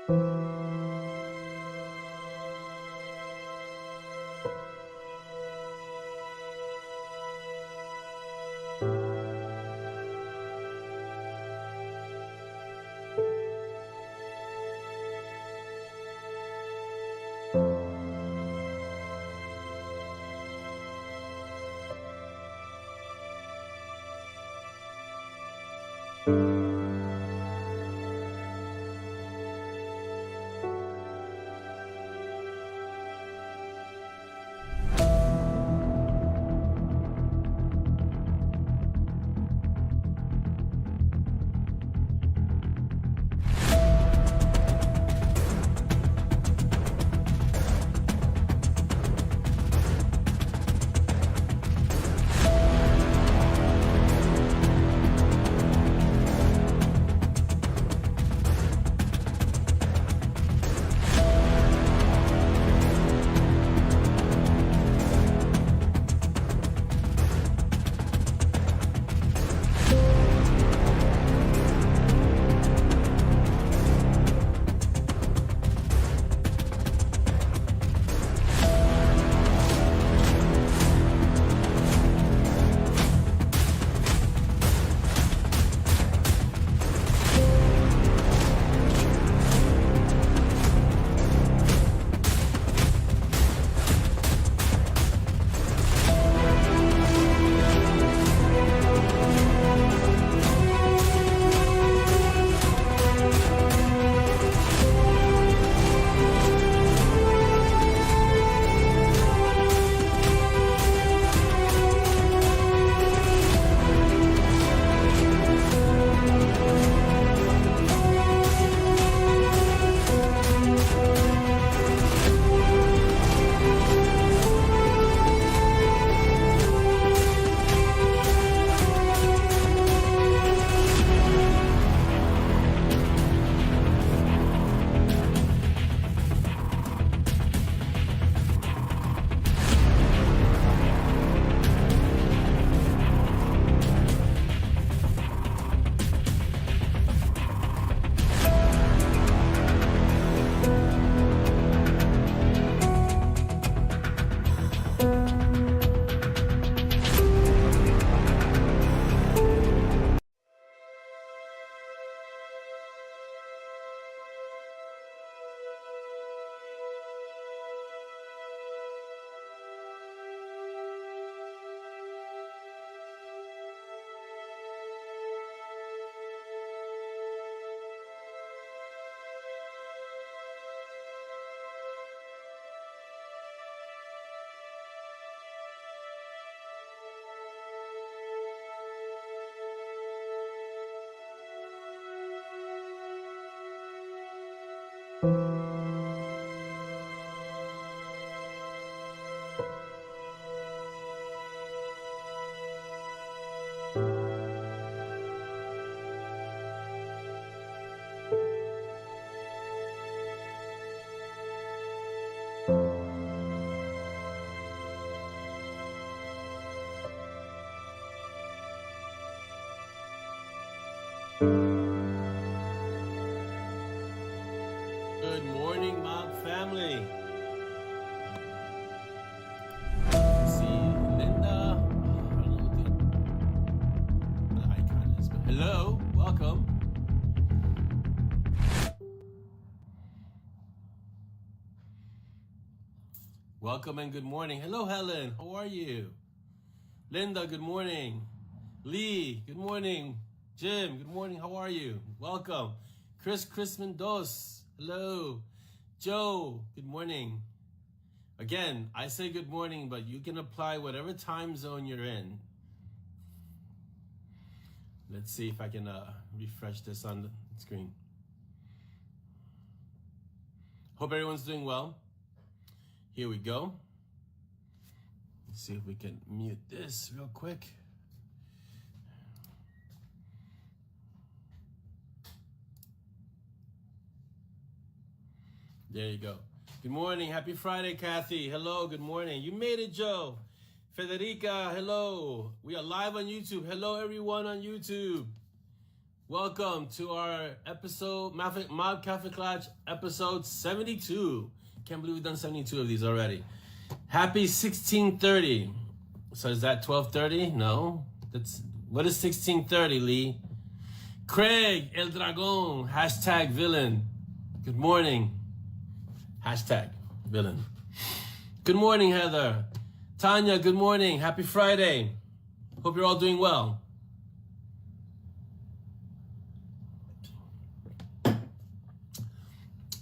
Good morning, mob family. See Linda. I don't know what the icon is, but hello, welcome. Welcome and good morning. Hello, Helen. How are you? Linda, good morning. Lee, good morning. Jim, good morning. How are you? Welcome. Chris Mendoza. Hello. Joe, good morning. Again, I say good morning, but you can apply whatever time zone you're in. Let's see if I can refresh this on the screen. Hope everyone's doing well. Here we go. Let's see if we can mute this real quick. There you go. Good morning. Happy Friday, Kathy. Hello. Good morning. You made it, Joe. Federica, hello. We are live on YouTube. Hello, everyone on YouTube. Welcome to our episode, Mob Cafe Clutch, episode 72. Can't believe we've done 72 of these already. Happy 1630. So is that 1230? No. What is 1630, Lee? Craig, El Dragon, hashtag villain. Good morning. Hashtag villain. Good morning, Heather. Tanya, good morning. Happy Friday. Hope you're all doing well.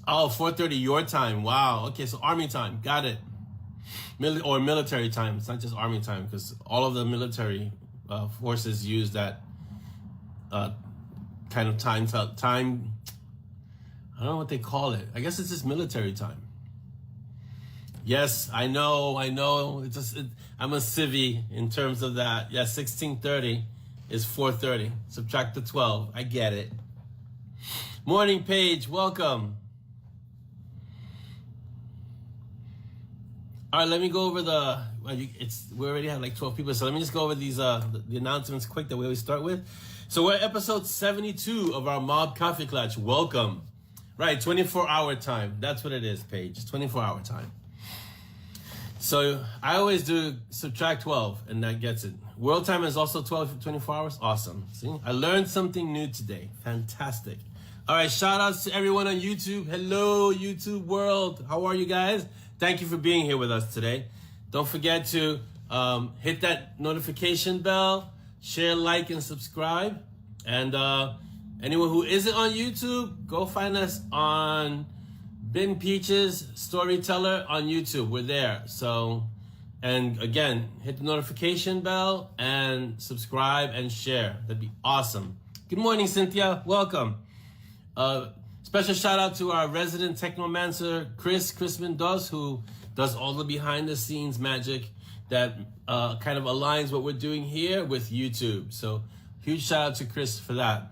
Oh, 4:30 your time. Wow. Okay, so army time. Got it. Or military time. It's not just army time because all of the military forces use that kind of time. I don't know what they call it. I guess it's just military time. Yes, I know. It's just, I'm a civvy in terms of that. Yes, 1630 is 4:30. Subtract the 12. I get it. Morning, Paige. Welcome. All right, let me go over we already have like 12 people, so let me just go over these the announcements quick that we always start with. So we're at episode 72 of our Mob Coffee Clutch. Welcome. Right, 24-hour time. That's what it is, Paige. 24-hour time. So I always do subtract 12, and that gets it. World time is also 24 hours. Awesome. See, I learned something new today. Fantastic. All right, shout outs to everyone on YouTube. Hello, YouTube world. How are you guys? Thank you for being here with us today. Don't forget to hit that notification bell, share, like, and subscribe. And anyone who isn't on YouTube, go find us on Ben Peach's Storyteller on YouTube. We're there. So, and again, hit the notification bell and subscribe and share. That'd be awesome. Good morning, Cynthia. Welcome. Special shout out to our resident technomancer, Chris Mendoz, who does all the behind the scenes magic that kind of aligns what we're doing here with YouTube. So huge shout out to Chris for that.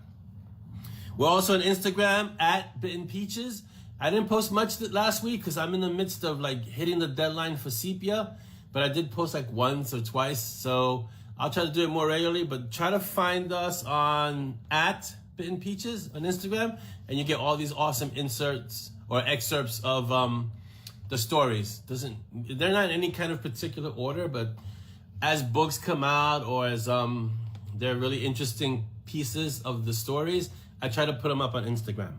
We're also on Instagram at Bitten Peaches. I didn't post much last week because I'm in the midst of like hitting the deadline for Sepia, but I did post like once or twice. So I'll try to do it more regularly, but try to find us on at Bitten Peaches on Instagram, and you get all these awesome inserts or excerpts of the stories. They're not in any kind of particular order, but as books come out or as they're really interesting pieces of the stories, I try to put them up on Instagram.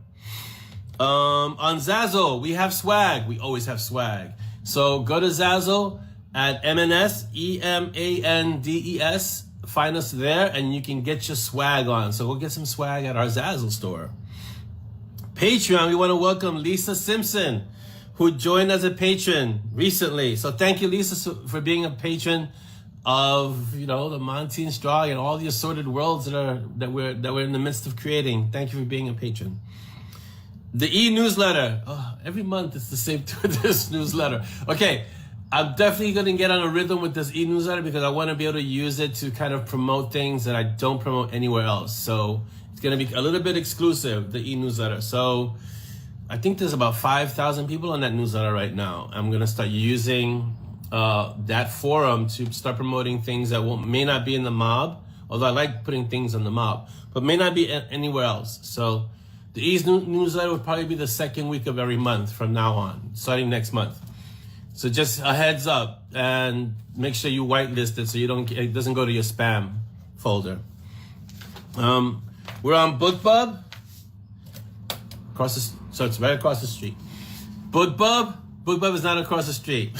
On ZAZZLE, we have swag. We always have swag. So go to ZAZZLE at M&S, EMANDES. Find us there and you can get your swag on. So we'll get some swag at our ZAZZLE store. Patreon, we want to welcome Lisa Simpson, who joined as a patron recently. So thank you, Lisa, for being a patron of, the Monty and Strong and all the assorted worlds that we're in the midst of creating. Thank you for being a patron. The e-newsletter. Oh, every month it's the same to this newsletter. Okay. I'm definitely going to get on a rhythm with this e-newsletter because I want to be able to use it to kind of promote things that I don't promote anywhere else. So it's going to be a little bit exclusive, the e-newsletter. So I think there's about 5,000 people on that newsletter right now. I'm going to start using that forum to start promoting things that may not be in the mob, although I like putting things in the mob, but may not be anywhere else. So the e-newsletter will probably be the second week of every month from now on, starting next month. So just a heads up and make sure you whitelist it so it doesn't go to your spam folder. We're on BookBub. So it's right across the street. BookBub is not across the street.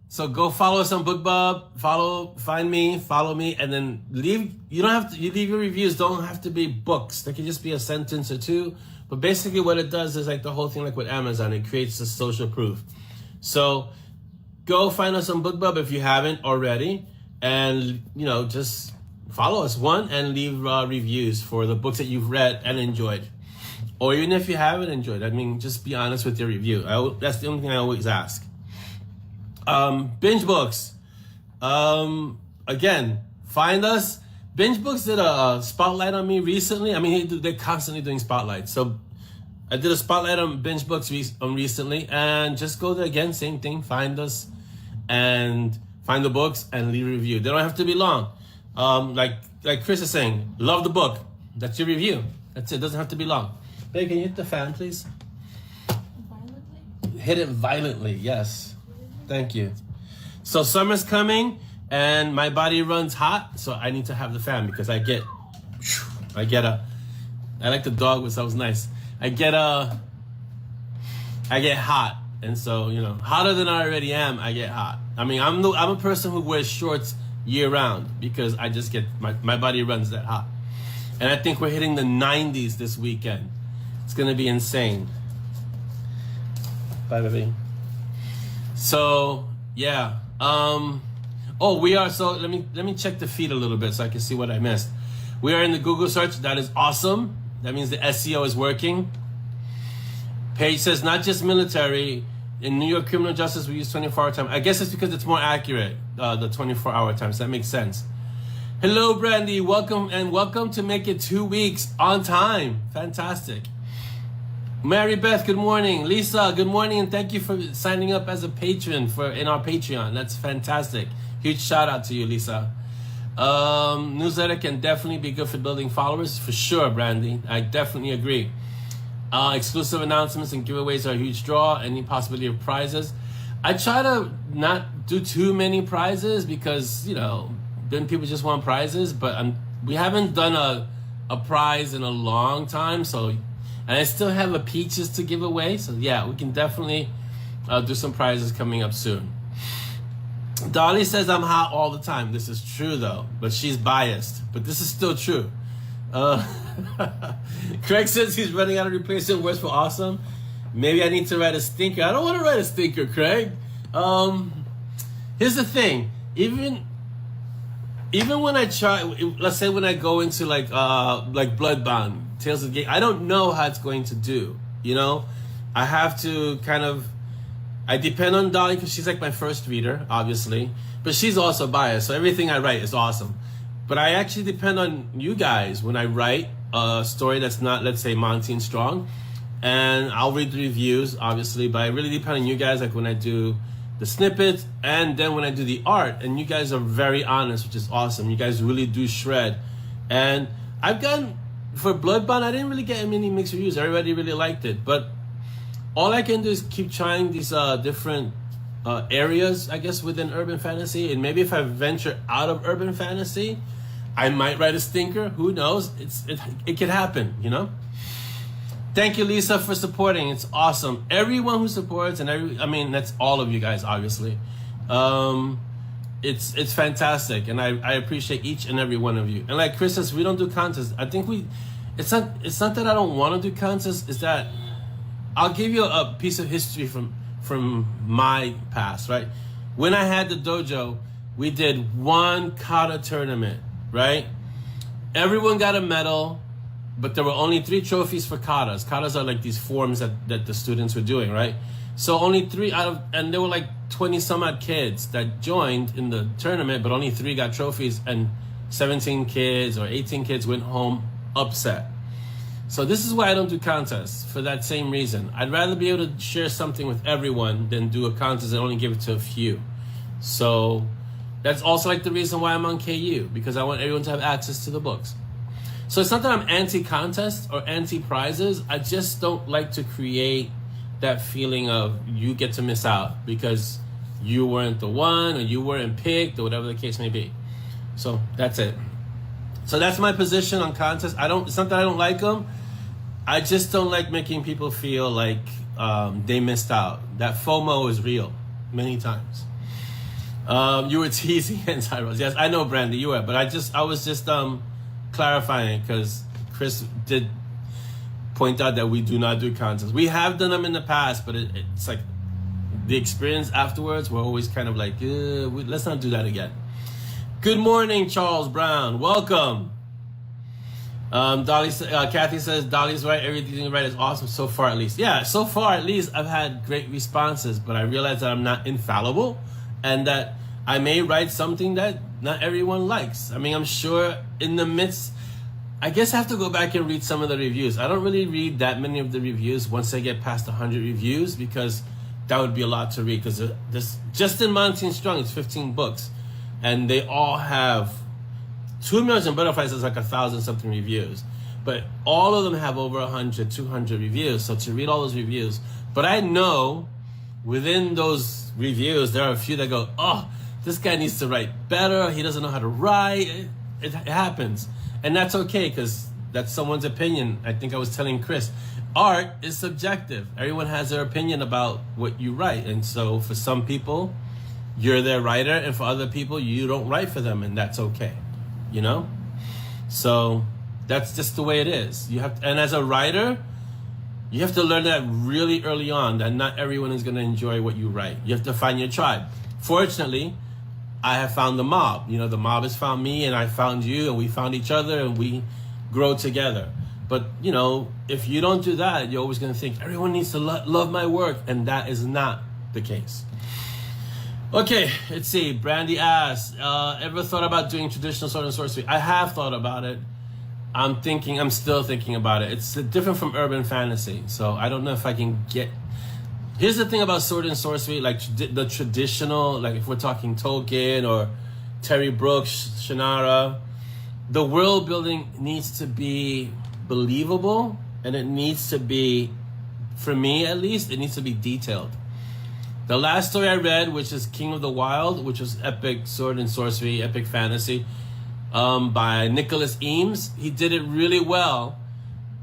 So go follow us on BookBub. Find me, follow me, and then leave your reviews. Don't have to be books. They can just be a sentence or two. But basically what it does is like the whole thing like with Amazon, it creates a social proof. So go find us on BookBub if you haven't already. And, just follow us and leave reviews for the books that you've read and enjoyed. Or even if you haven't enjoyed, just be honest with your review. That's the only thing I always ask. Binge books. Again, find us. Binge Books did a spotlight on me recently. They're constantly doing spotlights. So I did a spotlight on Binge Books recently, and just go there again, same thing. Find us and find the books and leave a review. They don't have to be long. Like Chris is saying, love the book. That's your review. That's it. Doesn't have to be long. Babe, can you hit the fan, please? Violently? Hit it violently, yes. Thank you. So summer's coming, and my body runs hot, so I need to have the fan because I like the dog, which that was nice. I get hot, and so, you know, hotter than I already am, I get hot. I mean, I'm a person who wears shorts year round because I just get, my body runs that hot. And I think we're hitting the 90s this weekend. It's gonna be insane. Bye, baby. So, yeah. Oh, we are, so let me check the feed a little bit so I can see what I missed. We are in the Google search. That is awesome. That means the SEO is working. Paige says, not just military. In New York criminal justice, we use 24-hour time. I guess it's because it's more accurate, the 24-hour time, so that makes sense. Hello, Brandy. Welcome to make it 2 weeks on time. Fantastic. Mary Beth, good morning. Lisa, good morning, and thank you for signing up as a patron in our Patreon. That's fantastic. Huge shout out to you, Lisa. Newsletter can definitely be good for building followers, for sure, Brandy. I definitely agree. Exclusive announcements and giveaways are a huge draw. Any possibility of prizes? I try to not do too many prizes because, you know, then people just want prizes. But we haven't done a prize in a long time, so, and I still have a peaches to give away. So yeah, we can definitely do some prizes coming up soon. Dolly says I'm hot all the time. This is true though, but she's biased. But this is still true. Craig says he's running out of replacement words for awesome. Maybe I need to write a stinker. I don't want to write a stinker, Craig. Here's the thing. Even when I try, let's say when I go into like Bloodbound, Tales of the Gate, I don't know how it's going to do. You know, I have to I depend on Dolly because she's like my first reader, obviously, but she's also biased. So everything I write is awesome. But I actually depend on you guys when I write a story that's not, let's say, Monty and Strong. And I'll read the reviews, obviously, but I really depend on you guys, like when I do the snippets and then when I do the art. And you guys are very honest, which is awesome. You guys really do shred. And I've gotten, for Bloodbound, I didn't really get many mixed reviews. Everybody really liked it. But all I can do is keep trying these different areas, I guess, within urban fantasy. And maybe if I venture out of urban fantasy, I might write a stinker. Who knows? It could happen, you know? Thank you, Lisa, for supporting. It's awesome. Everyone who supports, and I mean, that's all of you guys, obviously. It's fantastic, and I appreciate each and every one of you. And like Chris says, we don't do contests. I think it's not that I don't want to do contests. It's that I'll give you a piece of history from my past, right? When I had the dojo, we did one kata tournament, right? Everyone got a medal, but there were only 3 trophies for katas. Katas are like these forms that the students were doing, right? So only 3 and there were like 20 some odd kids that joined in the tournament, but only 3 got trophies, and 17 kids or 18 kids went home upset. So this is why I don't do contests, for that same reason. I'd rather be able to share something with everyone than do a contest and only give it to a few. So that's also like the reason why I'm on KU, because I want everyone to have access to the books. So it's not that I'm anti-contest or anti-prizes. I just don't like to create that feeling of you get to miss out because you weren't the one or you weren't picked or whatever the case may be. So that's it. So that's my position on contests. It's not that I don't like them. I just don't like making people feel like they missed out. That FOMO is real many times. You were teasing anti-Rose. Yes, I know, Brandy, you were. But I was just clarifying because Chris did point out that we do not do contests. We have done them in the past, but it's like the experience afterwards, we're always kind of like, let's not do that again. Good morning, Charles Brown. Welcome. Kathy says, Dolly's right. Everything you write is awesome so far, at least. Yeah, so far, at least, I've had great responses, but I realize that I'm not infallible and that I may write something that not everyone likes. I mean, I'm sure in the midst, I guess I have to go back and read some of the reviews. I don't really read that many of the reviews once I get past 100 reviews, because that would be a lot to read, because this just in Monty and Strong, it's 15 books. And they all have 2 Million Butterflies has like 1,000 something reviews, but all of them have over 100, 200 reviews. So to read all those reviews, but I know within those reviews, there are a few that go, oh, this guy needs to write better. He doesn't know how to write. It happens. And that's okay, because that's someone's opinion. I think I was telling Chris, art is subjective. Everyone has their opinion about what you write. And so for some people, you're their writer, and for other people, you don't write for them, and that's okay, you know? So that's just the way it is. You have to, and as a writer, you have to learn that really early on, that not everyone is going to enjoy what you write. You have to find your tribe. Fortunately, I have found the mob. You know, the mob has found me, and I found you, and we found each other, and we grow together. But, you know, if you don't do that, you're always going to think everyone needs to love my work, and that is not the case. Okay, let's see. Brandy asks, ever thought about doing traditional sword and sorcery? I have thought about it. I'm still thinking about it. It's different from urban fantasy, so I don't know if I can get... Here's the thing about sword and sorcery, like the traditional, like if we're talking Tolkien or Terry Brooks, Shannara, the world building needs to be believable, and it needs to be, for me at least, it needs to be detailed. The last story I read, which is King of the Wild, which was epic sword and sorcery, epic fantasy, by Nicholas Eames, he did it really well.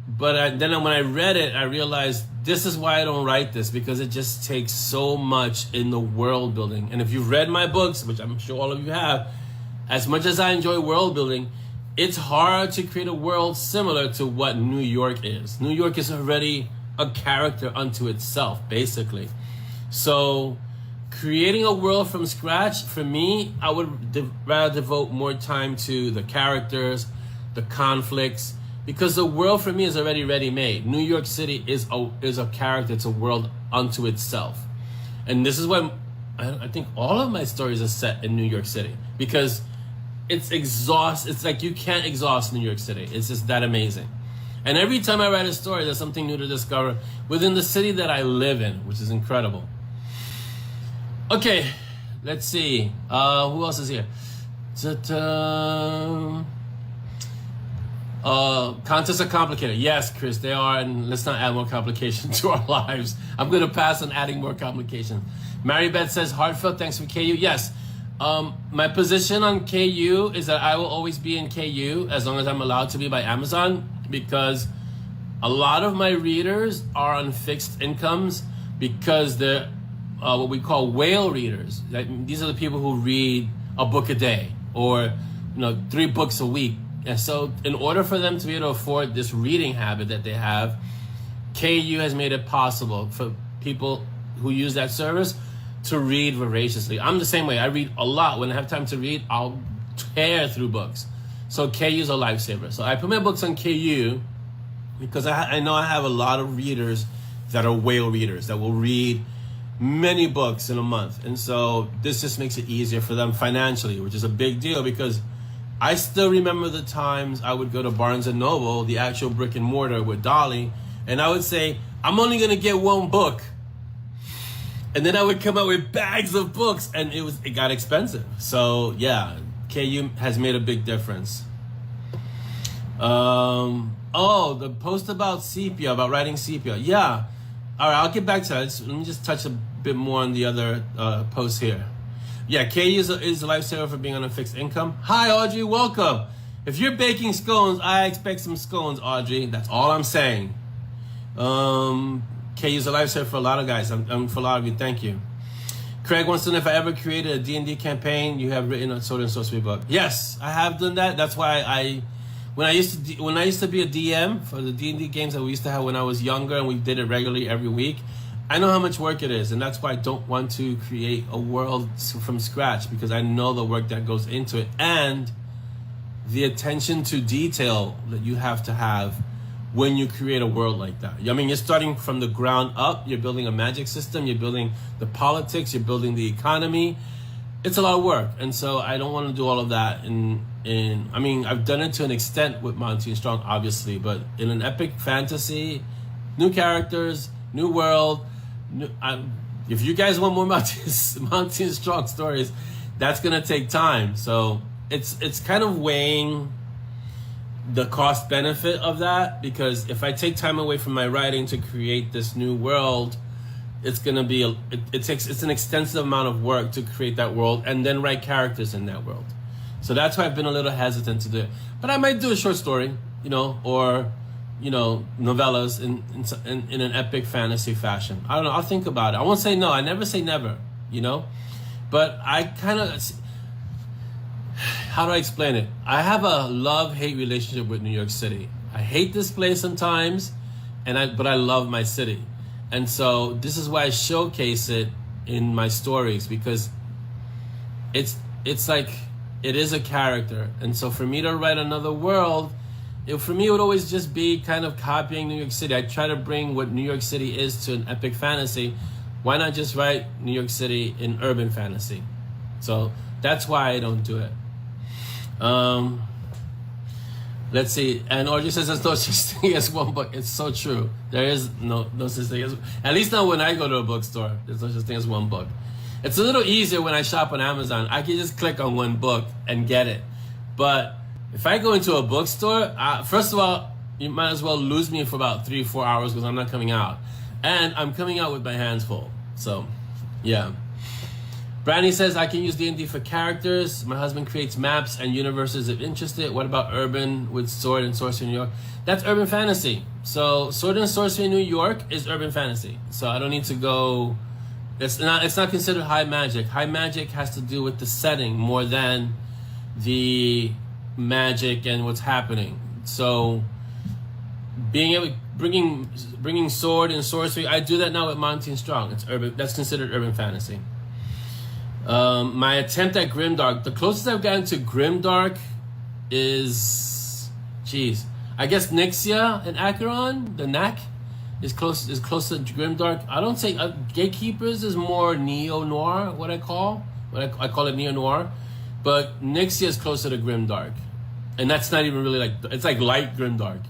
But then when I read it, I realized this is why I don't write this, because it just takes so much in the world building. And if you've read my books, which I'm sure all of you have, as much as I enjoy world building, it's hard to create a world similar to what New York is. New York is already a character unto itself, basically. So creating a world from scratch, for me, I would rather devote more time to the characters, the conflicts, because the world for me is already ready-made. New York City is a character, it's a world unto itself. And this is why I think all of my stories are set in New York City, because it's like you can't exhaust New York City. It's just that amazing. And every time I write a story, there's something new to discover within the city that I live in, which is incredible. Okay, let's see. Who else is here? Contests are complicated. Yes, Chris, they are, and let's not add more complication to our lives. I'm going to pass on adding more complications. Mary Beth says, heartfelt thanks for KU. Yes, my position on KU is that I will always be in KU as long as I'm allowed to be by Amazon, because a lot of my readers are on fixed incomes because they're what we call whale readers. These are the people who read a book a day or 3 books a week. And so in order for them to be able to afford this reading habit that they have, KU has made it possible for people who use that service to read voraciously. I'm the same way. I read a lot. When I have time to read, I'll tear through books. So KU is a lifesaver. So I put my books on KU because I know I have a lot of readers that are whale readers that will read many books in a month. And so this just makes it easier for them financially, which is a big deal, because I still remember the times I would go to Barnes & Noble, the actual brick and mortar with Dolly, and I would say, I'm only going to get 1 book. And then I would come out with bags of books, and it got expensive. So yeah, KU has made a big difference. Oh, the post about sepia, about writing sepia. Yeah. All right, I'll get back to that. Let me just touch a bit more on the other posts here. Yeah, KU is a lifesaver for being on a fixed income. Hi, Audrey, welcome. If you're baking scones, I expect some scones, Audrey. That's all I'm saying. KU is a lifesaver for a lot of guys. For a lot of you, thank you. Craig wants to know if I ever created a D&D campaign. You have written a sword and sorcery book. Yes, I have done that. That's why when I used to be a DM for the D&D games that we used to have when I was younger, and we did it regularly every week, I know how much work it is, and that's why I don't want to create a world from scratch, because I know the work that goes into it and the attention to detail that you have to have when you create a world like that. I mean, you're starting from the ground up. You're building a magic system. You're building the politics. You're building the economy. It's a lot of work, and so I don't want to do all of that. I mean, I've done it to an extent with Monty and Strong, obviously, but in an epic fantasy, new characters, new world. If you guys want more Monty and Strong stories, that's gonna take time. So it's kind of weighing the cost benefit of that, because if I take time away from my writing to create this new world, it's gonna be it's an extensive amount of work to create that world and then write characters in that world. So that's why I've been a little hesitant to do it. But I might do a short story, or novellas in an epic fantasy fashion. I don't know. I'll think about it. I won't say no. I never say never. But I kind of, how do I explain it? I have a love-hate relationship with New York City. I hate this place sometimes, but I love my city. And so this is why I showcase it in my stories, because it's like, it is a character. And so for me to write another world, for me it would always just be kind of copying New York City. I try to bring what New York City is to an epic fantasy. Why not just write New York City in urban fantasy? So that's why I don't do it. Let's see. And Audrey says there's no such thing as one book. It's so true. There is no such thing as, at least not when I go to a bookstore. There's no such thing as one book. It's a little easier when I shop on Amazon. I can just click on one book and get it. But if I go into a bookstore, first of all, you might as well lose me for about 3-4 hours because I'm not coming out. And I'm coming out with my hands full. So, yeah. Brandy says, I can use D&D for characters. My husband creates maps and universes if interested. What about urban with sword and sorcery in New York? That's urban fantasy. So sword and sorcery in New York is urban fantasy. So I don't need to go... It's not considered high magic. High magic has to do with the setting more than the magic and what's happening. So bringing sword and sorcery, I do that now with Monty and Strong. It's urban. That's considered urban fantasy. My attempt at grimdark, the closest I've gotten to grimdark is, I guess Nixia and Acheron, the Knack, is close to grimdark. I don't say Gatekeepers is more neo-noir, I call it neo-noir, but Nixia is closer to grimdark, and that's not even really it's like light grimdark.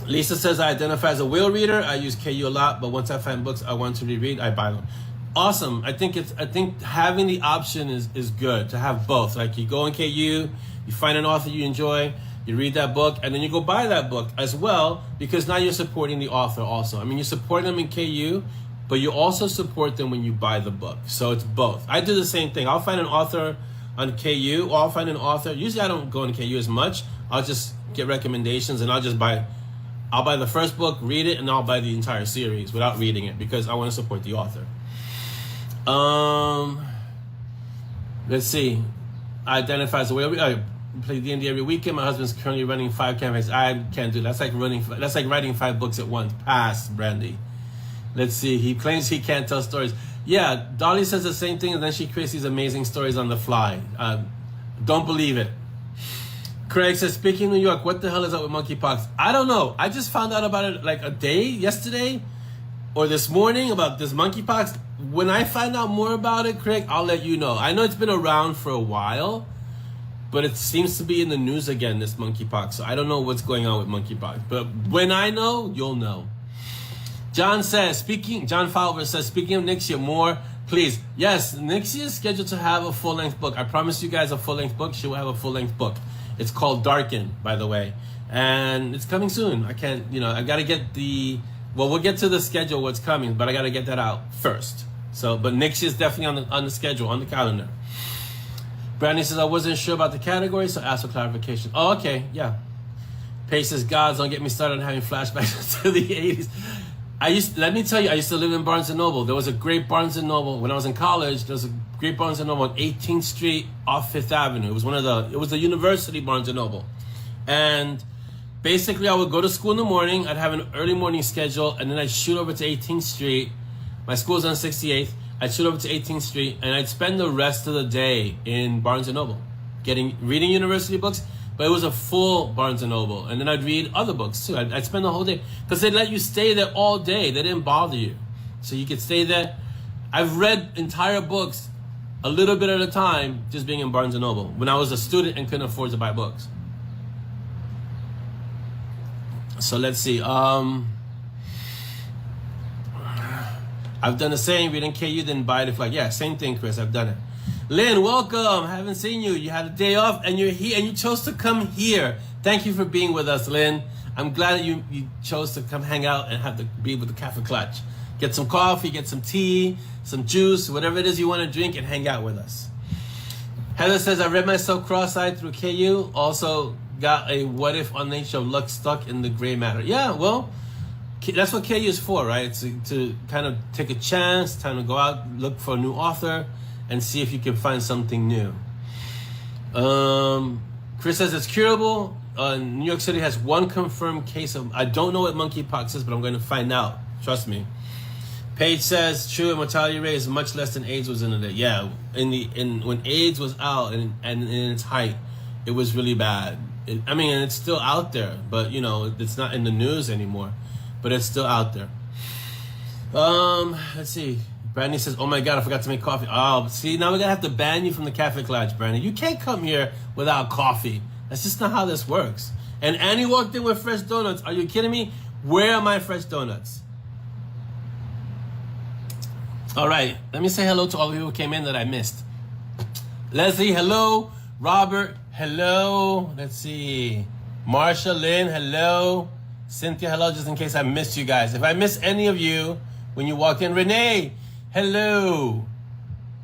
Lisa says, I identify as a whale reader. I use KU a lot, but once I find books I want to reread, I buy them. Awesome. I think having the option is good, to have both. Like, you go in KU, you find an author you enjoy, you read that book, and then you go buy that book as well, because now you're supporting the author also. I mean, you support them in KU, but you also support them when you buy the book. So it's both. I do the same thing. I'll find an author on KU, or I'll find an author. Usually I don't go in KU as much. I'll just get recommendations, and I'll buy the first book, read it, and I'll buy the entire series without reading it, because I want to support the author. Let's see. I identify as a whale reader. I play D&D every weekend. My husband's currently running 5 campaigns. I can't do that. That's like writing 5 books at once. Pass, Brandy. Let's see. He claims he can't tell stories. Yeah, Dolly says the same thing, and then she creates these amazing stories on the fly. Don't believe it. Craig says, speaking of New York, what the hell is up with monkeypox? I don't know. I just found out about it like yesterday or this morning, about this monkeypox. When I find out more about it, Craig, I'll let you know. I know it's been around for a while, but it seems to be in the news again, this monkeypox. So I don't know what's going on with monkeypox. But when I know, you'll know. John Fowler says, speaking of Nixia, more, please. Yes, Nixia is scheduled to have a full-length book. I promise you guys a full-length book. She will have a full-length book. It's called Darken, by the way. And it's coming soon. I can't, I got to get we'll get to the schedule, what's coming, but I got to get that out first. So, but Nixia is definitely on the schedule, on the calendar. Brandy says, I wasn't sure about the category, so ask for clarification. Oh, okay, yeah. Paige says, gods, don't get me started on having flashbacks to the 80s. Let me tell you, I used to live in Barnes & Noble. There was a great Barnes & Noble. When I was in college, there was a great Barnes & Noble on 18th Street off 5th Avenue. It was the university Barnes & Noble. And basically, I would go to school in the morning. I'd have an early morning schedule, and then I'd shoot over to 18th Street. My school's on 68th. I'd shoot over to 18th Street, and I'd spend the rest of the day in Barnes & Noble, reading university books. But it was a full Barnes & Noble. And then I'd read other books, too. I'd spend the whole day. Because they'd let you stay there all day. They didn't bother you. So you could stay there. I've read entire books a little bit at a time just being in Barnes & Noble when I was a student and couldn't afford to buy books. So let's see. I've done the same. Reading KU, didn't buy it. Yeah, same thing, Chris. I've done it. Lynn, welcome. Haven't seen you. You had a day off and you're here and you chose to come here. Thank you for being with us, Lynn. I'm glad that you chose to come hang out and have to be with the Cafe Clutch. Get some coffee, get some tea, some juice, whatever it is you want to drink, and hang out with us. Heather says, I read myself cross-eyed through KU. Also got a what if on nature of luck stuck in the gray matter. Yeah, well, that's what KU is for, right? To kind of take a chance, time to go out, look for a new author, and see if you can find something new. Chris says it's curable. New York City has one confirmed case of, I don't know what monkeypox is, but I'm going to find out. Trust me. Paige says, true, mortality rate is much less than AIDS was in the day. Yeah, when AIDS was out and in its height, it was really bad. And it's still out there, but it's not in the news anymore. But it's still out there. Let's see. Brandy says, oh my God, I forgot to make coffee. Oh, see, now we're going to have to ban you from the Cafe Clutch, Brandy. You can't come here without coffee. That's just not how this works. And Annie walked in with fresh donuts. Are you kidding me? Where are my fresh donuts? All right, let me say hello to all of you who came in that I missed. Leslie, hello. Robert, hello. Let's see. Marsha, Lynn, hello. Cynthia, hello, just in case I missed you guys. If I miss any of you when you walked in, Renee, hello.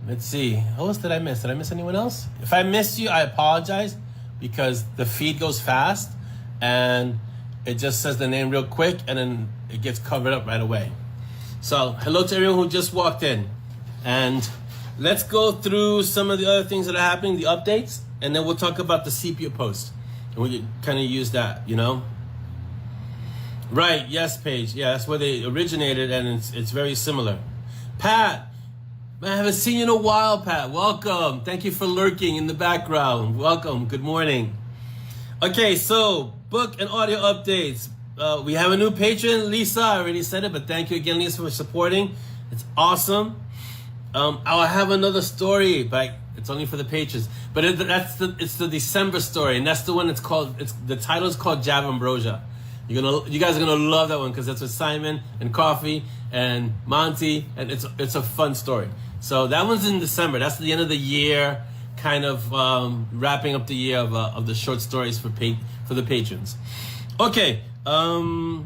Let's see. Who else did I miss? Did I miss anyone else? If I missed you, I apologize because the feed goes fast and it just says the name real quick and then it gets covered up right away. So, hello to everyone who just walked in. And let's go through some of the other things that are happening, the updates, and then we'll talk about the sepia post. And we kind of use that, Right, yes, Paige. Yeah, that's where they originated, and it's very similar. Pat, man, I haven't seen you in a while, Pat. Welcome. Thank you for lurking in the background. Welcome. Good morning. Okay, so book and audio updates. We have a new patron, Lisa. I already said it, but thank you again, Lisa, for supporting. It's awesome. I'll have another story, but it's only for the patrons. But it's the December story, and that's the one that's called. The title is called JAVAMBROSIA. You guys are gonna love that one because that's with Simon and Coffee and Monty, and it's a fun story. So that one's in December. That's the end of the year, kind of wrapping up the year of the short stories for the patrons. Okay. We'll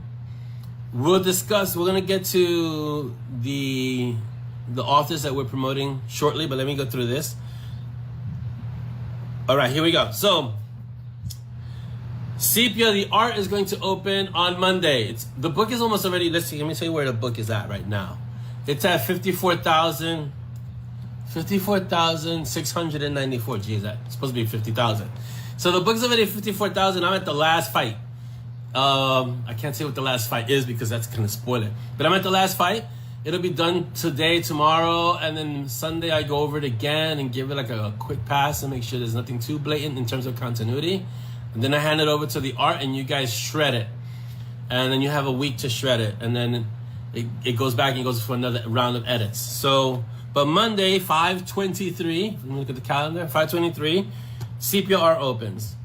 discuss. We're gonna get to the authors that we're promoting shortly, but let me go through this. All right, here we go. So, Sepia, the art is going to open on Monday. The book is almost already. Let's see. Let me tell you where the book is at right now. It's at 54,694. Geez, that's supposed to be 50,000. So the book's already 54,000. I'm at the last fight. I can't say what the last fight is because that's gonna spoil it. But I'm at the last fight. It'll be done today, tomorrow, and then Sunday I go over it again and give it like a quick pass and make sure there's nothing too blatant in terms of continuity. And then I hand it over to the art and you guys shred it. And then you have a week to shred it. And then it goes back and goes for another round of edits. So, but Monday, 5/23, let me look at the calendar, 5/23, Sepia art opens.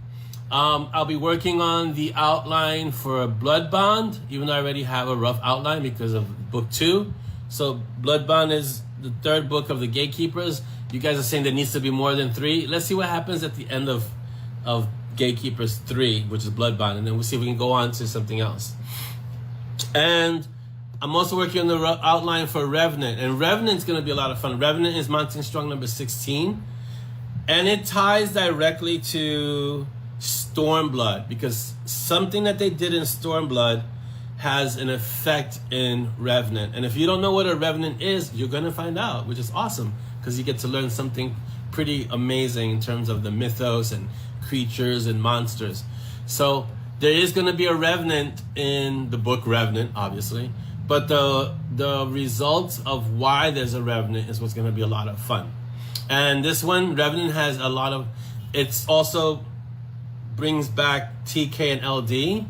I'll be working on the outline for Blood Bond, even though I already have a rough outline because of book 2. So Blood Bond is the 3rd book of the Gatekeepers. You guys are saying there needs to be more than 3. Let's see what happens at the end of Gatekeepers 3, which is Blood Bond, and then we'll see if we can go on to something else. And I'm also working on the outline for Revenant, and Revenant's going to be a lot of fun. Revenant is Mountain Strong number 16, and it ties directly to Stormblood, because something that they did in Stormblood has an effect in Revenant. And if you don't know what a Revenant is, you're going to find out, which is awesome, because you get to learn something pretty amazing in terms of the mythos and creatures and monsters. So there is going to be a Revenant in the book Revenant, obviously, but the results of why there's a Revenant is what's going to be a lot of fun. And this one, Revenant, has a lot of, it's also brings back TK and LD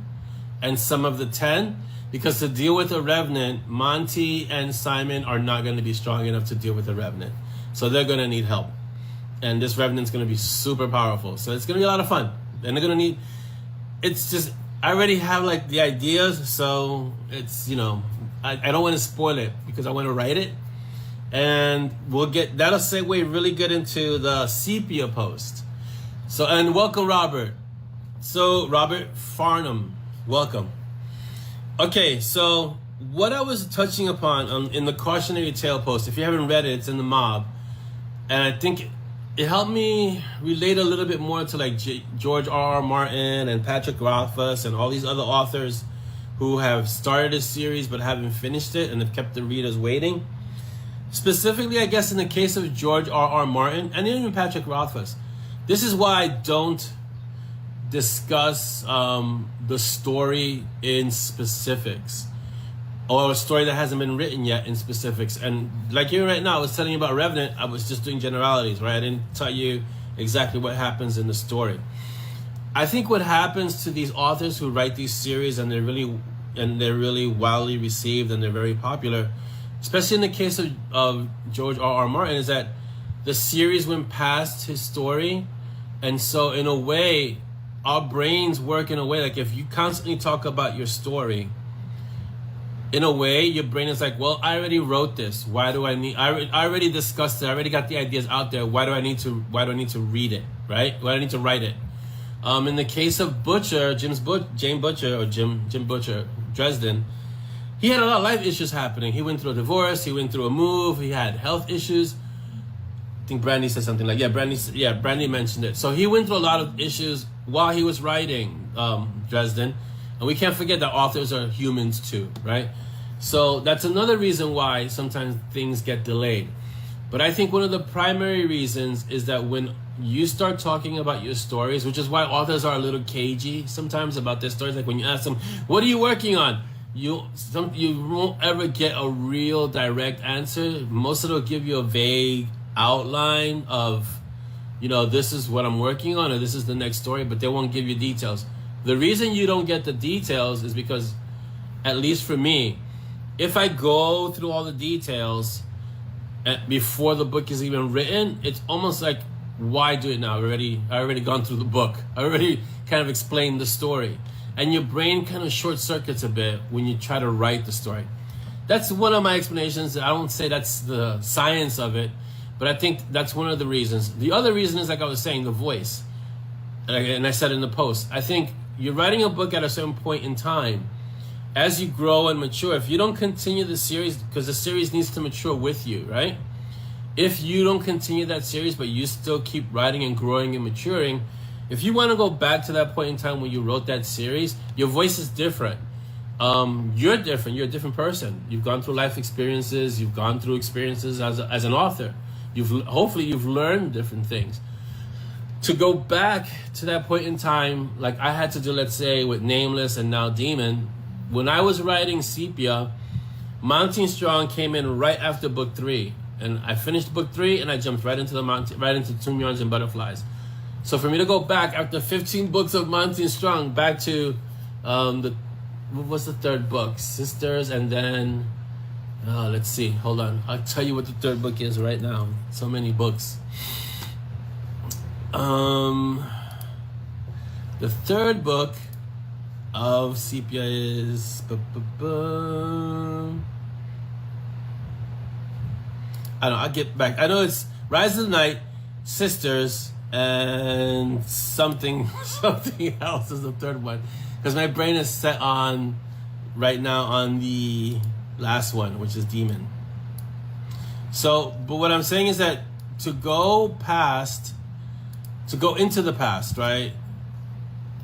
and some of the 10, because to deal with a Revenant, Monty and Simon are not going to be strong enough to deal with a Revenant. So they're going to need help. And this Revenant's going to be super powerful. So it's going to be a lot of fun. And they're going to need, it's just, I already have like the ideas. So it's, I don't want to spoil it because I want to write it. and that'll segue really good into the sepia post. So, and welcome, Robert. So, Robert Farnham, welcome. Okay, so what I was touching upon in the cautionary tale post, if you haven't read it, it's in the mob, and I think it helped me relate a little bit more to like George R.R. Martin and Patrick Rothfuss and all these other authors who have started a series but haven't finished it and have kept the readers waiting. Specifically, I guess in the case of George R.R. Martin and even Patrick Rothfuss, this is why I don't discuss the story in specifics, or a story that hasn't been written yet in specifics. And like here right now, I was telling you about Revenant, I was just doing generalities, right? I didn't tell you exactly what happens in the story. I think what happens to these authors who write these series and they're really widely received and they're very popular, especially in the case of George R.R. Martin, is that the series went past his story. And so in a way, our brains work in a way, like if you constantly talk about your story, in a way, your brain is like, well, I already wrote this. Why do I need? I already discussed it. I already got the ideas out there. Why do I need to read it? Right? Why do I need to write it? In the case of Butcher, Jim Butcher, Dresden, he had a lot of life issues happening. He went through a divorce. He went through a move. He had health issues. I think Brandy said something like, Brandy mentioned it. So he went through a lot of issues while he was writing Dresden. And we can't forget that authors are humans too, right? So that's another reason why sometimes things get delayed. But I think one of the primary reasons is that when you start talking about your stories, which is why authors are a little cagey sometimes about their stories, like when you ask them, what are you working on? You won't ever get a real direct answer. Most of them will give you a vague outline of, this is what I'm working on, or this is the next story, but they won't give you details. The reason you don't get the details is because, at least for me, if I go through all the details before the book is even written, it's almost like, why do it now? I already gone through the book. I already kind of explained the story. And your brain kind of short circuits a bit when you try to write the story. That's one of my explanations. I don't say that's the science of it, but I think that's one of the reasons. The other reason is, like I was saying, the voice. And I said in the post, I think you're writing a book at a certain point in time. As you grow and mature, if you don't continue the series, because the series needs to mature with you, right? If you don't continue that series, but you still keep writing and growing and maturing, if you want to go back to that point in time when you wrote that series, your voice is different. You're different. You're a different person. You've gone through life experiences. You've gone through experiences as an author. Hopefully you've learned different things. To go back to that point in time, like I had to do, let's say, with Nameless and now Demon, when I was writing Sepia, Mounting Strong came in right after book 3. And I finished book 3 and I jumped right into Tomb Yarns and Butterflies. So for me to go back after 15 books of Mounting Strong back to what was the third book? Sisters, and then let's see, hold on. I'll tell you what the third book is right now. So many books. The third book of Sepia is I'll get back. I know it's Rise of the Night, Sisters, and something else is the third one, because my brain is set on right now on the last one, which is Demon. So, but what I'm saying is that to go into the past, right?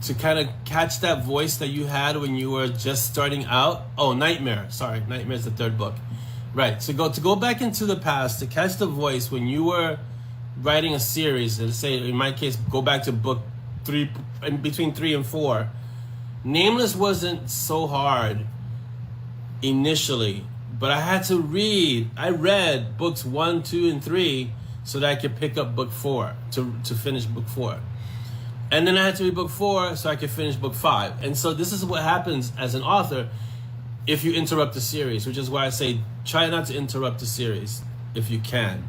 To kind of catch that voice that you had when you were just starting out. Oh, Nightmare. Sorry, Nightmare is the third book. Right. So to go back into the past, to catch the voice when you were writing a series, let's say in my case, go back to book 3, and between 3 and 4. Nameless wasn't so hard initially, but I had to read. I read books 1, 2, and 3 so that I could pick up book 4 to finish book 4. And then I had to read book 4 so I could finish book 5. And so this is what happens as an author if you interrupt the series, which is why I say try not to interrupt the series if you can.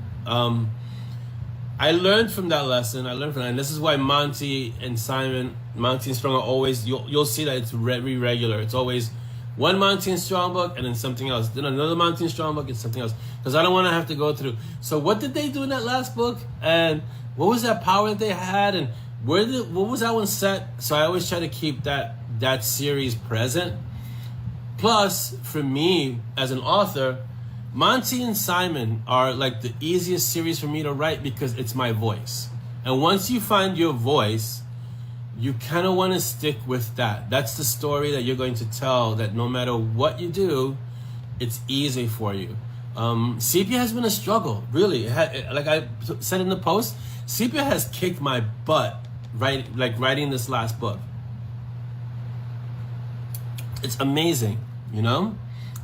I learned from that lesson. And this is why Monty and Simon, Monty and Strong are always, you'll see that it's very regular. It's always one Monty and Strong book and then something else, then another Monty and Strong book and something else, because I don't want to have to go through. So what did they do in that last book, and what was that power that they had, and what was that one set? So I always try to keep that series present. Plus, for me as an author, Monty and Simon are like the easiest series for me to write because it's my voice. And once you find your voice, you kind of want to stick with that. That's the story that you're going to tell, that no matter what you do, it's easy for you. Sepia has been a struggle, really. Like I said in the post, Sepia has kicked my butt, writing this last book. It's amazing, you know?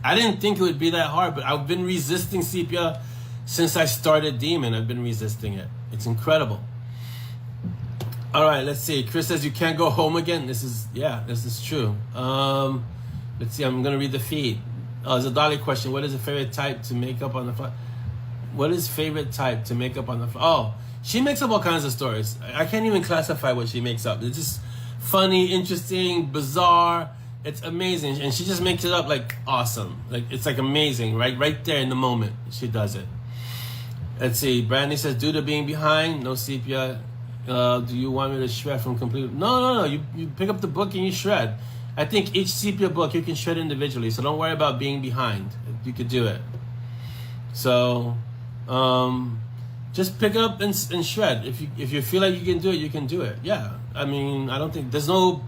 I didn't think it would be that hard, but I've been resisting Sepia since I started Demon. I've been resisting it. It's incredible. All right, let's see. Chris says you can't go home again. This is true. Let's see. I'm gonna read the feed. There's a Dolly question. What is the favorite type to make up on the fly? What is favorite type to make up on the fly? Oh, she makes up all kinds of stories. I can't even classify what she makes up. It's just funny, interesting, bizarre. It's amazing, and she just makes it up like awesome. Like it's like amazing, right there in the moment she does it. Let's see. Brandy says due to being behind, no Sepia. Do you want me to shred from complete? No. You pick up the book and you shred. I think each Sepia book you can shred individually, so don't worry about being behind. You could do it. So, just pick up and shred. If you feel like you can do it, you can do it. Yeah. I mean, I don't think there's no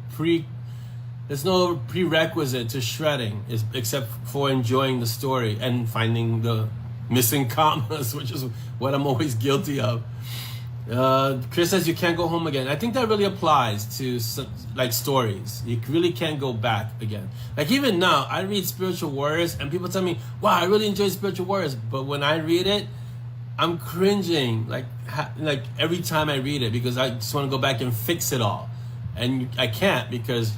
prerequisite to shredding, except for enjoying the story and finding the missing commas, which is what I'm always guilty of. Chris says you can't go home again. I think that really applies to like stories. You really can't go back again. Like even now, I read Spiritual Warriors and people tell me, wow, I really enjoy Spiritual Warriors. But when I read it, I'm cringing like every time I read it, because I just want to go back and fix it all. And I can't, because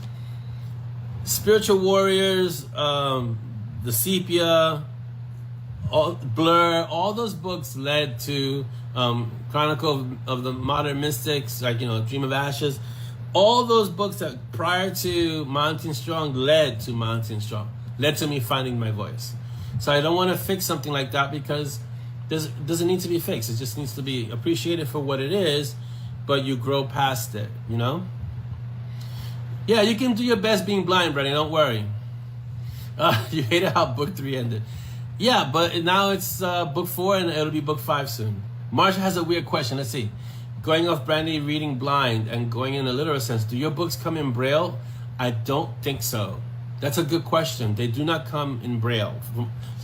Spiritual Warriors, the Sepia, Blur, all those books led to Chronicle of the Modern Mystics, like, you know, Dream of Ashes. All those books that prior to Monty and Strong led to Monty and Strong, led to me finding my voice. So I don't want to fix something like that, because it doesn't need to be fixed. It just needs to be appreciated for what it is, but you grow past it, you know? Yeah, you can do your best being blind, Brennan, don't worry. You hated how book 3 ended. Yeah, but now it's book 4 and it'll be book 5 soon. Marsha has a weird question. Let's see. Going off Brandy reading blind and going in a literal sense, do your books come in Braille? I don't think so. That's a good question. They do not come in Braille,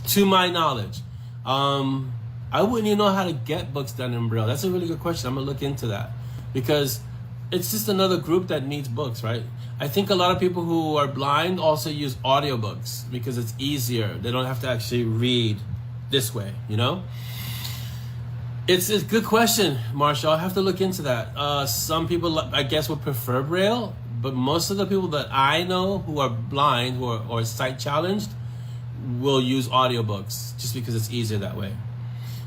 to my knowledge. I wouldn't even know how to get books done in Braille. That's a really good question. I'm going to look into that, because it's just another group that needs books, right? I think a lot of people who are blind also use audiobooks because it's easier. They don't have to actually read this way, you know? It's a good question, Marsha. I'll have to look into that. Some people, I guess, would prefer Braille, but most of the people that I know who are blind or sight challenged will use audiobooks just because it's easier that way.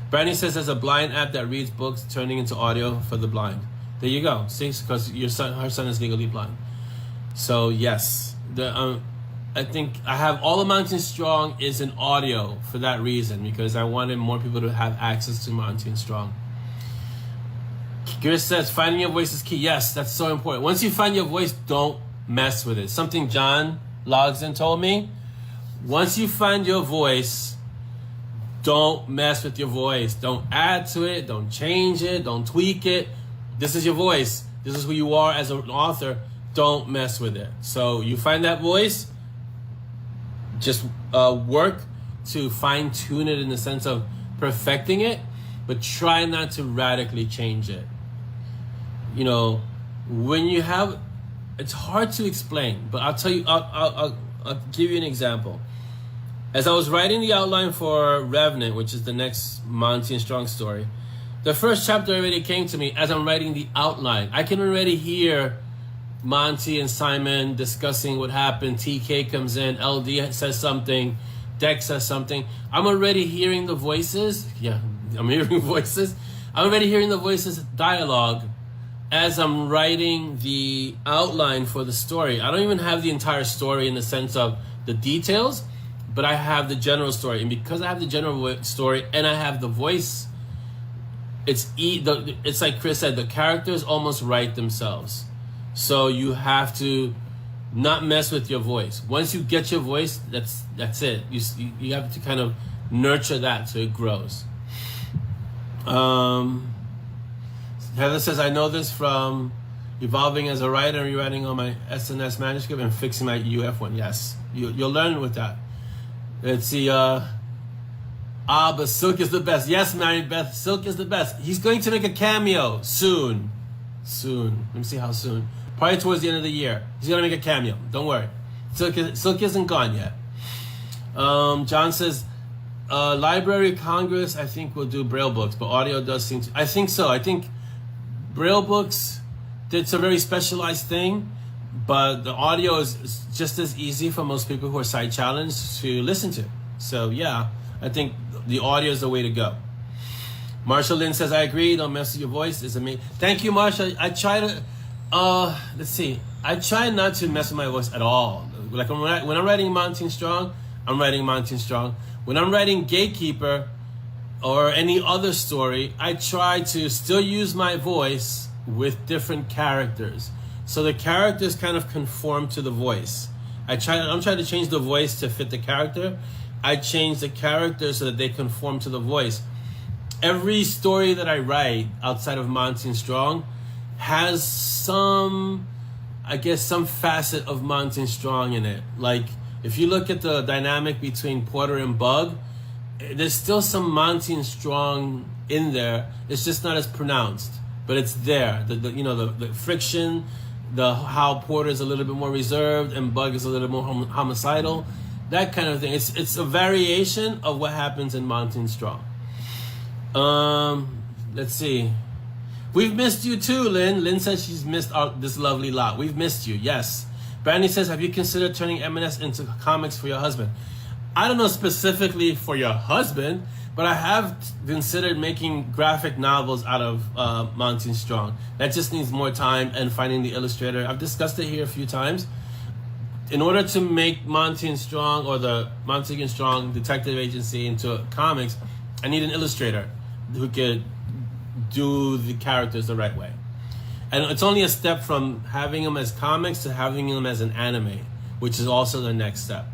Brandy says there's a blind app that reads books turning into audio for the blind. There you go. See, because her son is legally blind. So yes, I think I have All the Monty Strong is in audio for that reason, because I wanted more people to have access to Monty and Strong. Chris says finding your voice is key. Yes, that's so important. Once you find your voice, don't mess with it. Something John Logsdon told me. Once you find your voice, don't mess with your voice. Don't add to it. Don't change it. Don't tweak it. This is your voice. This is who you are as an author. Don't mess with it. So you find that voice, just work to fine tune it in the sense of perfecting it, but try not to radically change it. You know, when you have, it's hard to explain, but I'll tell you, I'll give you an example. As I was writing the outline for Revenant, which is the next Monty and Strong story, the first chapter already came to me as I'm writing the outline. I can already hear Monty and Simon discussing what happened. TK comes in, LD says something, Dex says something. I'm already hearing the voices. Yeah, I'm hearing voices. I'm already hearing the voices dialogue as I'm writing the outline for the story. I don't even have the entire story in the sense of the details, but I have the general story. And because I have the general story and I have the voice, it's like Chris said, the characters almost write themselves. So you have to not mess with your voice. Once you get your voice, that's it. You have to kind of nurture that so it grows. Heather says, I know this from evolving as a writer and rewriting on my SNS manuscript and fixing my UF one. Yes, you'll learn with that. Let's see. But Silk is the best. Yes, Mary Beth, Silk is the best. He's going to make a cameo soon. Soon. Let me see how soon. Probably towards the end of the year. He's going to make a cameo. Don't worry. Silk isn't gone yet. John says, Library of Congress, I think, will do Braille books, but audio does seem to. I think so. I think Braille books, it's a very specialized thing, but the audio is just as easy for most people who are sight challenged to listen to. So yeah, I think the audio is the way to go. Marsha Lynn says, I agree, don't mess with your voice. It's amazing. Thank you, Marsha. I try to, let's see. I try not to mess with my voice at all. Like when I'm writing Mountain Strong, I'm writing Mountain Strong. When I'm writing Gatekeeper or any other story, I try to still use my voice with different characters. So the characters kind of conform to the voice. I'm trying to change the voice to fit the character. I change the character so that they conform to the voice. Every story that I write outside of Mountain Strong has some facet of Mountain Strong in it. Like, if you look at the dynamic between Porter and Bug, there's still some Mountain Strong in there. It's just not as pronounced, but it's there. The friction, how Porter is a little bit more reserved and Bug is a little more homicidal, that kind of thing. It's a variation of what happens in Mountain Strong. Let's see. We've missed you too, Lynn. Lynn says she's missed this lovely lot. We've missed you, yes. Brandy says, have you considered turning M&S into comics for your husband? I don't know specifically for your husband, but I have considered making graphic novels out of Mountain Strong. That just needs more time and finding the illustrator. I've discussed it here a few times. In order to make Mountain Strong or the Mountain Strong Detective Agency into comics, I need an illustrator who could do the characters the right way. And it's only a step from having them as comics to having them as an anime, which is also the next step.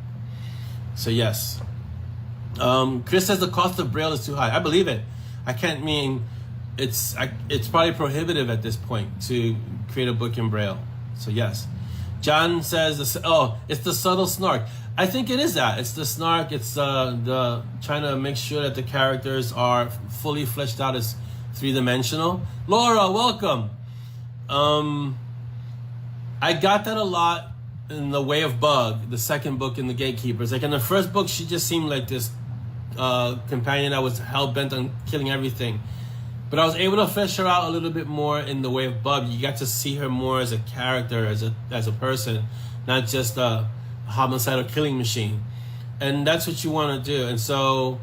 So yes. Chris says the cost of Braille is too high. I believe it. It's probably prohibitive at this point to create a book in Braille. So yes. John says, it's the subtle snark. I think it is that. It's the snark. It's the trying to make sure that the characters are fully fleshed out as three-dimensional. Laura, welcome. I got that a lot in The Way of Bug, the second book in the Gatekeepers. Like in the first book, she just seemed like this companion that was hell-bent on killing everything. But I was able to flesh her out a little bit more in The Way of Bug. You got to see her more as a character, as a person, not just a homicidal killing machine. And that's what you want to do. And so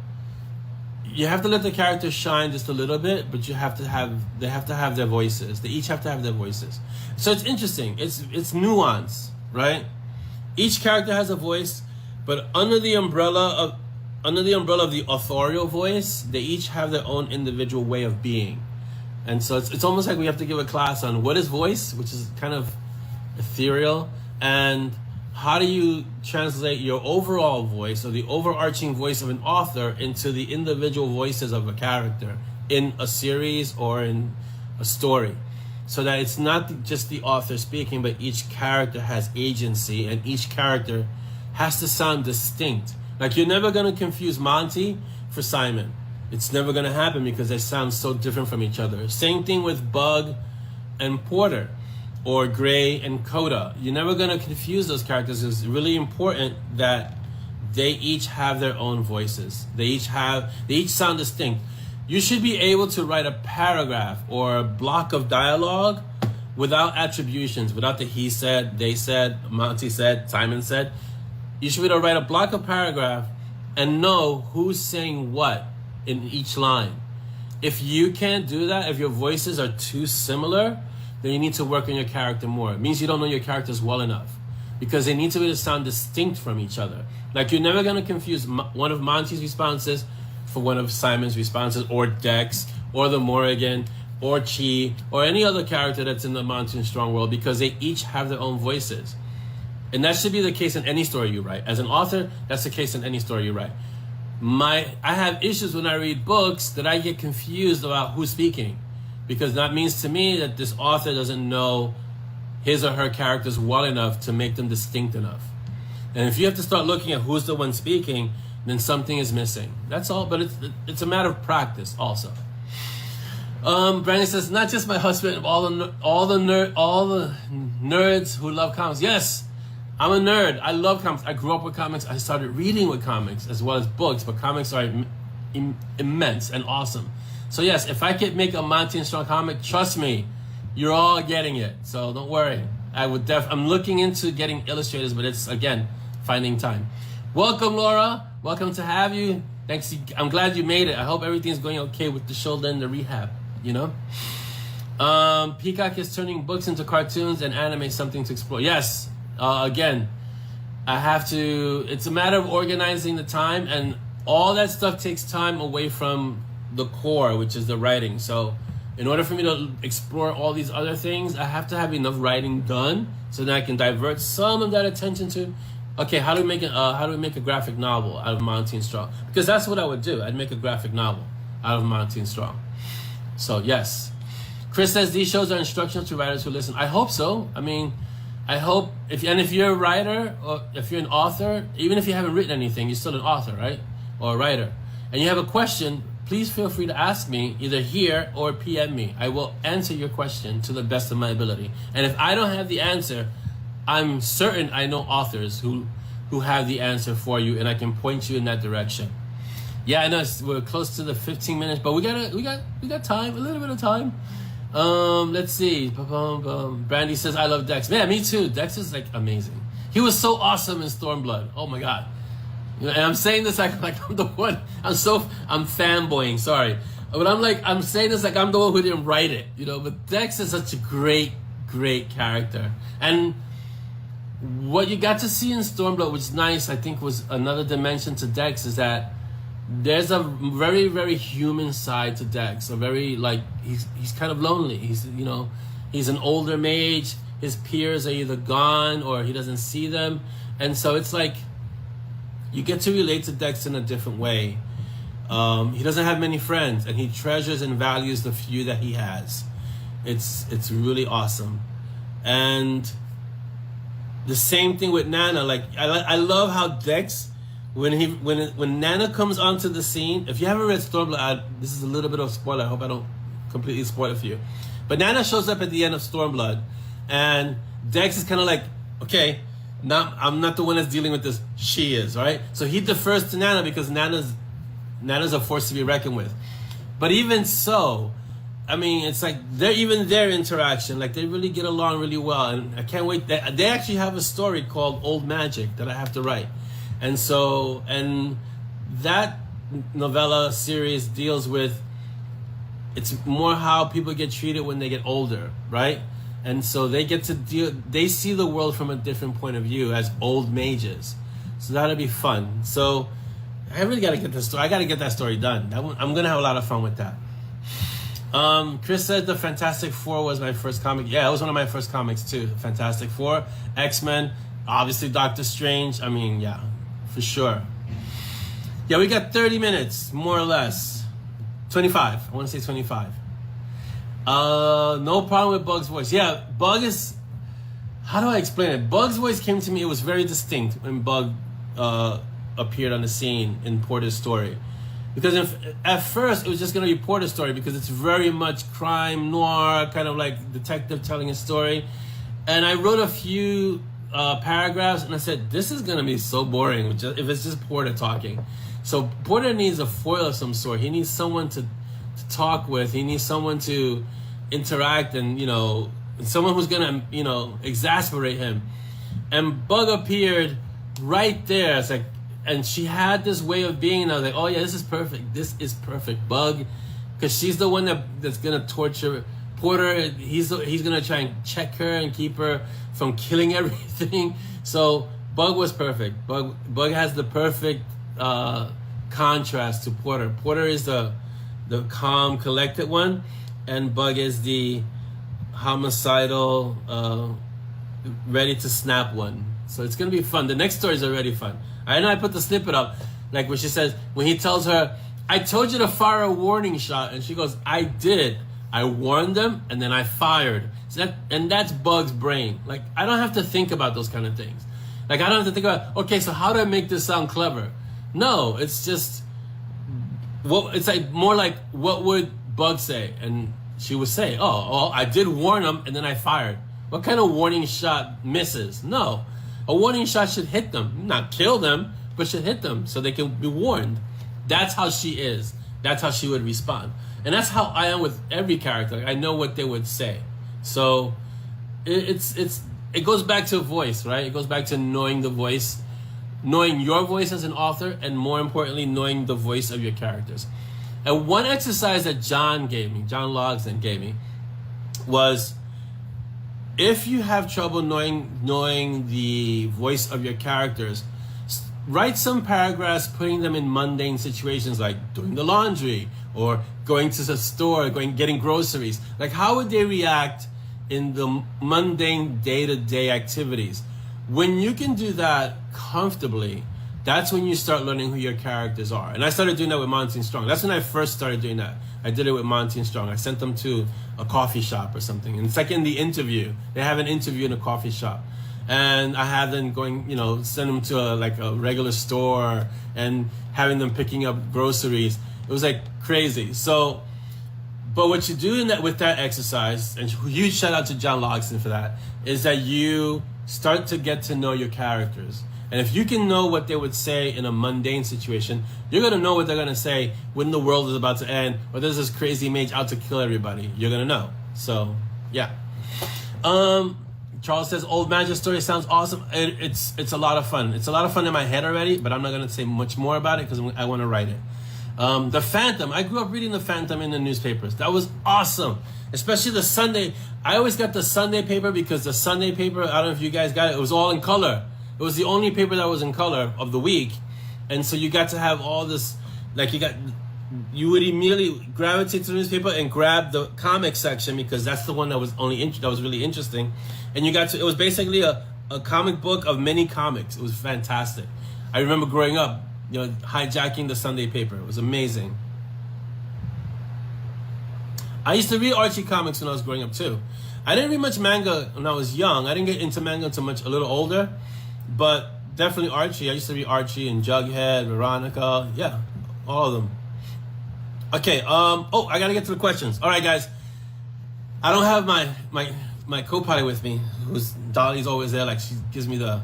you have to let the characters shine just a little bit, but they have to have their voices. They each have to have their voices. So it's interesting. It's nuance, right? Each character has a voice, but under the umbrella of the authorial voice, they each have their own individual way of being. And so it's almost like we have to give a class on what is voice, which is kind of ethereal, and how do you translate your overall voice or the overarching voice of an author into the individual voices of a character in a series or in a story, so that it's not just the author speaking, but each character has agency and each character has to sound distinct. Like, you're never going to confuse Monty for Simon. It's never going to happen because they sound so different from each other. Same thing with Bug and Porter, or Gray and Coda. You're never going to confuse those characters. It's really important that they each have their own voices. They each sound distinct. You should be able to write a paragraph or a block of dialogue without attributions, without the he said, they said, Monty said, Simon said. You should be able to write a block of paragraph and know who's saying what in each line. If you can't do that, if your voices are too similar, then you need to work on your character more. It means you don't know your characters well enough. because they need to be able to sound distinct from each other. Like, you're never going to confuse one of Monty's responses for one of Simon's responses, or Dex, or the Morrigan, or Chi, or any other character that's in the Monty and Strong world, because they each have their own voices. And that should be the case in any story you write. As an author, that's the case in any story you write. I have issues when I read books that I get confused about who's speaking, because that means to me that this author doesn't know his or her characters well enough to make them distinct enough. And if you have to start looking at who's the one speaking, then something is missing. That's all, but it's a matter of practice also. Brandon says, not just my husband, all the nerds who love comics. Yes, I'm a nerd. I love comics. I grew up with comics. I started reading with comics as well as books, but comics are immense and awesome. So yes, if I could make a Monty and Strong comic, trust me, you're all getting it. So don't worry. I'm looking into getting illustrators, but it's, again, finding time. Welcome, Laura. Welcome to have you. Thanks. I'm glad you made it. I hope everything's going okay with the shoulder and the rehab, you know? Peacock is turning books into cartoons and anime, something to explore. Yes. Again, it's a matter of organizing the time, and all that stuff takes time away from the core, which is the writing. So in order for me to explore all these other things, I have to have enough writing done so that I can divert some of that attention to, okay, how do we make a graphic novel out of Monty and Strong? Because that's what I would do. I'd make a graphic novel out of Monty and Strong. So yes. Chris says these shows are instructional to writers who listen. I hope so. I mean, I hope, if you're a writer, or if you're an author, even if you haven't written anything, you're still an author, right? Or a writer. And you have a question, please feel free to ask me, either here or PM me. I will answer your question to the best of my ability. And if I don't have the answer, I'm certain I know authors who have the answer for you, and I can point you in that direction. Yeah, I know we're close to the 15 minutes, but we got time, a little bit of time. Let's see. Brandy says, I love Dex. Man, me too. Dex is like amazing. He was so awesome in Stormblood. Oh my God. You know, and I'm saying this like I'm the one. I'm fanboying, sorry. But I'm saying this like I'm the one who didn't write it, you know, but Dex is such a great, great character. And what you got to see in Stormblood, which is nice, I think was another dimension to Dex, is that there's a very, very human side to Dex. A very, like, he's kind of lonely. He's an older mage. His peers are either gone or he doesn't see them. And so it's like, you get to relate to Dex in a different way. He doesn't have many friends, and he treasures and values the few that he has. It's really awesome. And the same thing with Nana. Like, I love how Dex, when Nana comes onto the scene, if you haven't read Stormblood, this is a little bit of a spoiler. I hope I don't completely spoil it for you. But Nana shows up at the end of Stormblood, and Dex is kind of like, okay, now I'm not the one that's dealing with this. She is, right? So he defers to Nana because Nana's a force to be reckoned with. But even so, I mean, it's like their interaction, like they really get along really well, and I can't wait. They actually have a story called Old Magic that I have to write. And so, and that novella series deals with, it's more how people get treated when they get older, right? And so they see the world from a different point of view as old mages. So that'll be fun. So I really got to get this story. I got to get that story done. I'm going to have a lot of fun with that. Chris said the Fantastic Four was my first comic. Yeah, it was one of my first comics too. Fantastic Four, X-Men, obviously Doctor Strange. I mean, yeah. For sure. Yeah, we got 30 minutes, more or less. 25. I want to say 25. No problem with Bug's voice. Yeah, Bug is... How do I explain it? Bug's voice came to me. It was very distinct when Bug appeared on the scene in Porter's story. Because at first, it was just going to be Porter's story because it's very much crime noir, kind of like detective telling a story. And I wrote a few... paragraphs, and I said, this is gonna be so boring if it's just Porter talking. So Porter needs a foil of some sort. He needs someone to talk with. He needs someone to interact, and someone who's gonna exasperate him. And Bug appeared right there. It's like, and she had this way of being, and I was like, oh yeah, this is perfect. This is perfect, Bug, because she's the one that's gonna torture Porter, he's gonna try and check her and keep her from killing everything. So Bug was perfect. Bug has the perfect contrast to Porter. Porter is the calm, collected one, and Bug is the homicidal, ready to snap one. So it's gonna be fun. The next story is already fun. I know I put the snippet up, like where she says, when he tells her, I told you to fire a warning shot, and she goes, I did. I warned them, and then I fired. So that's Bug's brain. Like, I don't have to think about those kind of things. Like, I don't have to think about, okay, so how do I make this sound clever? No, it's just, it's like more like, what would Bug say? And she would say, oh, I did warn them, and then I fired. What kind of warning shot misses? No, a warning shot should hit them, not kill them, but should hit them so they can be warned. That's how she is. That's how she would respond. And that's how I am with every character. I know what they would say. So it goes back to voice, right? It goes back to knowing the voice, knowing your voice as an author, and more importantly, knowing the voice of your characters. And one exercise that John Logsdon gave me, was if you have trouble knowing the voice of your characters, write some paragraphs putting them in mundane situations like doing the laundry or going to the store, getting groceries. Like, how would they react in the mundane day-to-day activities? When you can do that comfortably, that's when you start learning who your characters are. And I started doing that with Monty and Strong. That's when I first started doing that. I did it with Monty and Strong. I sent them to a coffee shop or something. And it's like in the interview. They have an interview in a coffee shop. And I have them going, send them to a regular store and having them picking up groceries. It was like crazy. So, but what you do with that exercise, and huge shout out to John Logsdon for that, is that you start to get to know your characters. And if you can know what they would say in a mundane situation, you're going to know what they're going to say when the world is about to end, or there's this crazy mage out to kill everybody. You're going to know. So, yeah. Charles says, Old Magic Story sounds awesome. It's a lot of fun. It's a lot of fun in my head already, but I'm not going to say much more about it because I want to write it. The Phantom. I grew up reading The Phantom in the newspapers. That was awesome. Especially the Sunday. I always got the Sunday paper because the Sunday paper, I don't know if you guys got it, it was all in color. It was the only paper that was in color of the week. And so you got to have all this, like you would immediately gravitate to the newspaper and grab the comic section because that's the one that was really interesting. And it was basically a comic book of many comics. It was fantastic. I remember growing up, hijacking the Sunday paper. It was amazing. I used to read Archie comics when I was growing up too. I didn't read much manga when I was young. I didn't get into manga until a little older, but definitely Archie. I used to read Archie and Jughead, Veronica, yeah, all of them. Okay, I gotta get to the questions. All right, guys. I don't have my co-pilot with me, Dolly's always there, like she gives me the.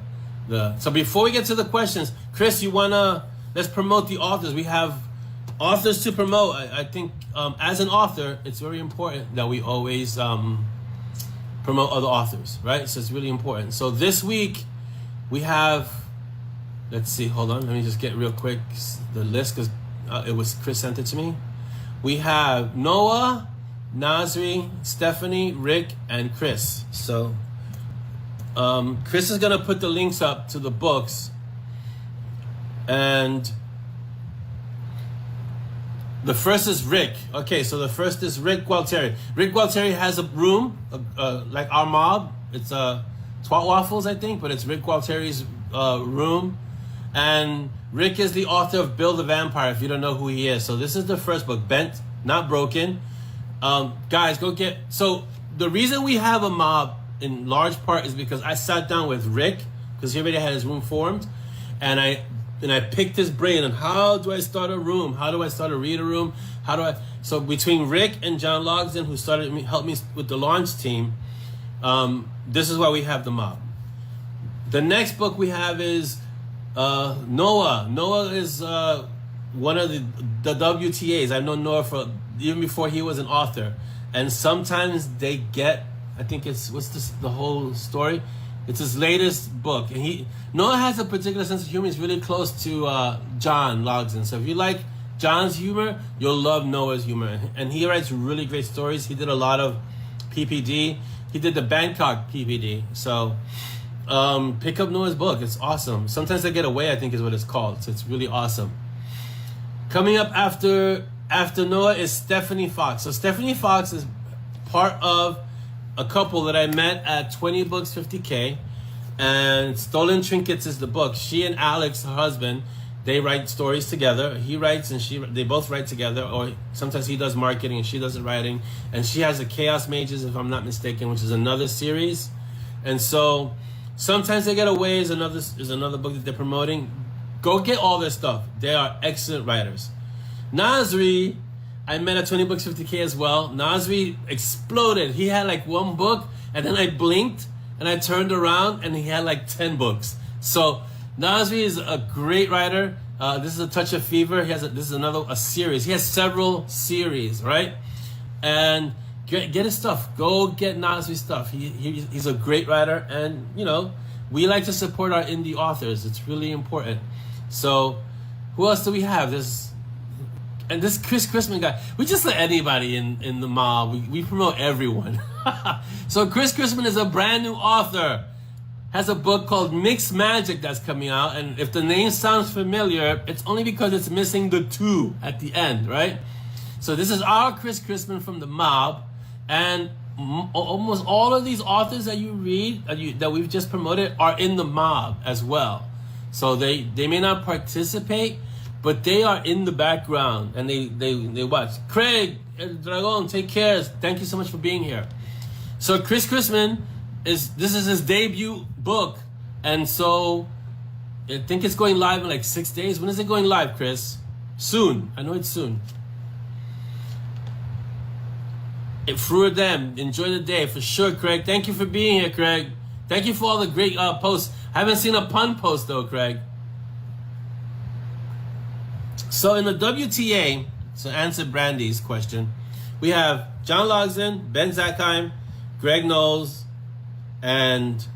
So before we get to the questions, Chris, let's promote the authors. We have authors to promote. I think as an author, it's very important that we always promote other authors, right? So it's really important. So this week we have, let's see, hold on, let me just get real quick the list because it was Chris sent it to me. We have Noah, Nasri, Stephanie, Rick, and Chris. So Chris is gonna put the links up to the books, and the first is Rick. Okay, so the first is Rick Gualtieri. Rick Gualtieri has a room, like our mob. It's Twat Waffles, I think, but it's Rick Gualtieri's room. And Rick is the author of Bill the Vampire, if you don't know who he is. So this is the first book, Bent, Not Broken. Guys, go get... So the reason we have a mob in large part is because I sat down with Rick, because he already had his room formed, and I picked his brain on how do I start a room? How do I start a reader room? So between Rick and John Logsdon, who helped me with the launch team, this is why we have the mob. The next book we have is Noah. Noah is one of the WTAs. I've known Noah for even before he was an author. And sometimes they get, I think it's, the whole story? It's his latest book. And Noah has a particular sense of humor. He's really close to John Logsdon. So if you like John's humor, you'll love Noah's humor. And he writes really great stories. He did a lot of PPD. He did the Bangkok PPD. So pick up Noah's book. It's awesome. Sometimes I Get Away, I think is what it's called. So it's really awesome. Coming up after Noah is Stephanie Fox. So Stephanie Fox is part of a couple that I met at 20 Books 50K, and Stolen Trinkets is the book. She and Alex, her husband, they write stories together. He writes and they both write together, or sometimes he does marketing and she does the writing. And she has the Chaos Mages, if I'm not mistaken, which is another series. And so Sometimes They Get Away is another book that they're promoting. Go get all their stuff. They are excellent writers. Nasri, I met at 20 Books 50K as well. Nasri exploded. He had like one book, and then I blinked and I turned around and he had like 10 books. So Nasri is a great writer. This is A Touch of Fever. This is a series. He has several series, right? And get his stuff. Go get Nasri's stuff. He's a great writer, and you know, we like to support our indie authors. It's really important. So who else do we have? This Chris Chrisman guy. We just let anybody in the mob. We promote everyone. So Chris Chrisman is a brand new author. Has a book called Mixed Magic that's coming out. And if the name sounds familiar, it's only because it's missing the 2 at the end, right? So this is our Chris Chrisman from the mob. And almost all of these authors that you read, that we've just promoted, are in the mob as well. So they may not participate, but they are in the background and they watch. Craig, El Dragon, take care. Thank you so much for being here. So Chris Chrisman, this is his debut book, and so I think it's going live in like 6 days. When is it going live, Chris? Soon. I know it's soon. Through them, enjoy the day for sure, Craig. Thank you for being here, Craig. Thank you for all the great posts. I haven't seen a pun post though, Craig. So in the WTA, so answer Brandy's question, we have John Logsdon, Ben Zackheim, Greg Knowles, and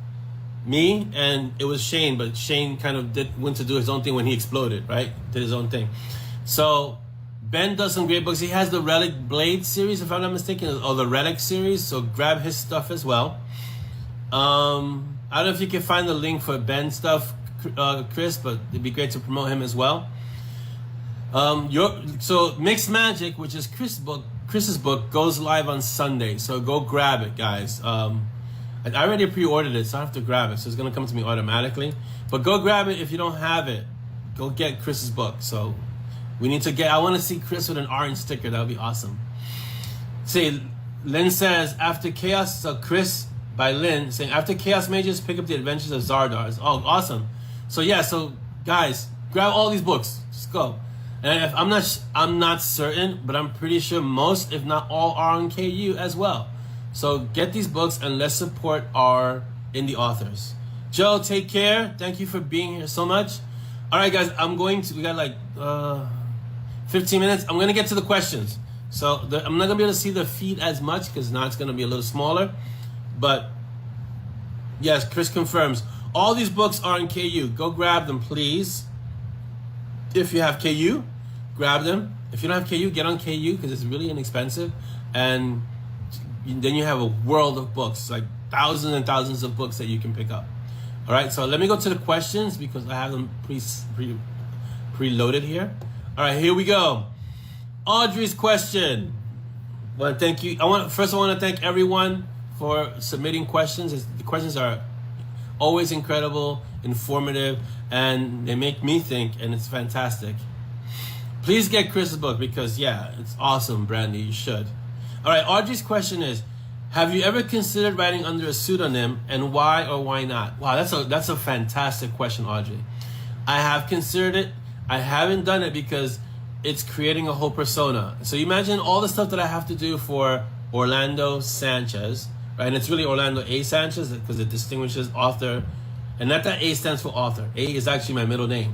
me, and it was Shane, but Shane kind of went to do his own thing when he exploded, right? Did his own thing. So Ben does some great books. He has the Relic Blade series, if I'm not mistaken, or the Relic series, so grab his stuff as well. I don't know if you can find the link for Ben's stuff, Chris, but it'd be great to promote him as well. So Mixed Magic, which is Chris's book, goes live on Sunday. So go grab it, guys. I already pre-ordered it, so I have to grab it. So it's gonna come to me automatically. But go grab it if you don't have it. Go get Chris's book. So we need to I want to see Chris with an orange sticker. That would be awesome. See, Lynn says, after Chaos, so Chris by Lynn saying, after Chaos Mages, pick up the Adventures of Zardars. Oh, awesome. So yeah, so guys, grab all these books. Just go. And if I'm not certain, but I'm pretty sure most, if not all, are on KU as well. So get these books and let's support our indie authors. Joe, take care. Thank you for being here so much. All right, guys, we got like 15 minutes. I'm going to get to the questions. So I'm not going to be able to see the feed as much because now it's going to be a little smaller. But yes, Chris confirms. All these books are in KU. Go grab them, please. If you have KU, grab them. If you don't have KU, get on KU because it's really inexpensive. And then you have a world of books, like thousands and thousands of books that you can pick up. All right, so let me go to the questions because I have them preloaded here. All right, here we go. Audrey's question. Well, thank you. First, I want to thank everyone for submitting questions. The questions are always incredible, informative, and they make me think, and it's fantastic. Please get Chris's book because, yeah, it's awesome, Brandy. You should. All right, Audrey's question is, have you ever considered writing under a pseudonym, and why or why not? Wow, that's a fantastic question, Audrey. I have considered it. I haven't done it because it's creating a whole persona. So you imagine all the stuff that I have to do for Orlando Sanchez, right? And it's really Orlando A. Sanchez because it distinguishes author, and not that A stands for author. A is actually my middle name.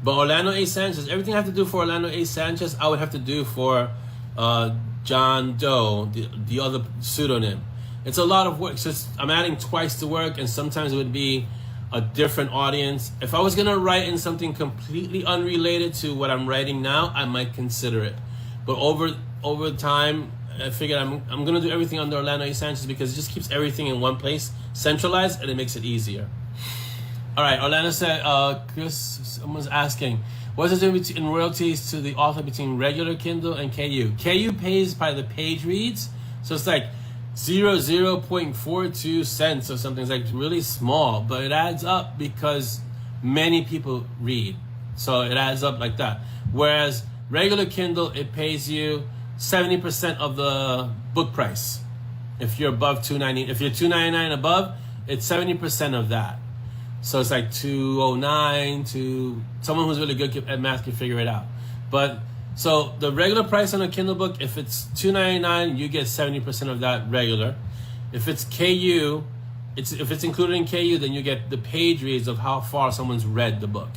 But Orlando A. Sanchez, everything I have to do for Orlando A. Sanchez, I would have to do for John Doe, the other pseudonym. It's a lot of work. So I'm adding twice the work, and sometimes it would be a different audience. If I was gonna write in something completely unrelated to what I'm writing now, I might consider it. But over time, I figured I'm gonna do everything under Orlando A. Sanchez because it just keeps everything in one place, centralized, and it makes it easier. All right, Orlando said, Chris, someone's asking, what's the difference in royalties to the author between regular Kindle and KU? KU pays by the page reads, so it's like 0.42 cents or something. It's like really small, but it adds up because many people read, so it adds up like that. Whereas regular Kindle, it pays you 70% of the book price. If you're above $2.90, if you're $2.99 above, it's 70% of that. So it's like $2.09 to someone who's really good at math can figure it out. But so the regular price on a Kindle book, if it's $2.99, you get 70% of that regular. If it's KU, if it's included in KU, then you get the page reads of how far someone's read the book.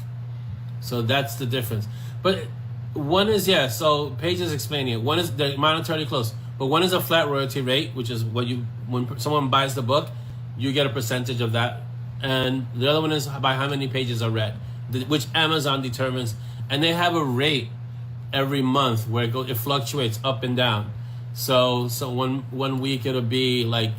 So that's the difference. But one is, yeah, so Paige is explaining it. One is they're monetarily close, but one is a flat royalty rate, which is when someone buys the book, you get a percentage of that. And the other one is by how many pages are read, which Amazon determines. And they have a rate every month where it fluctuates up and down. So one week it'll be like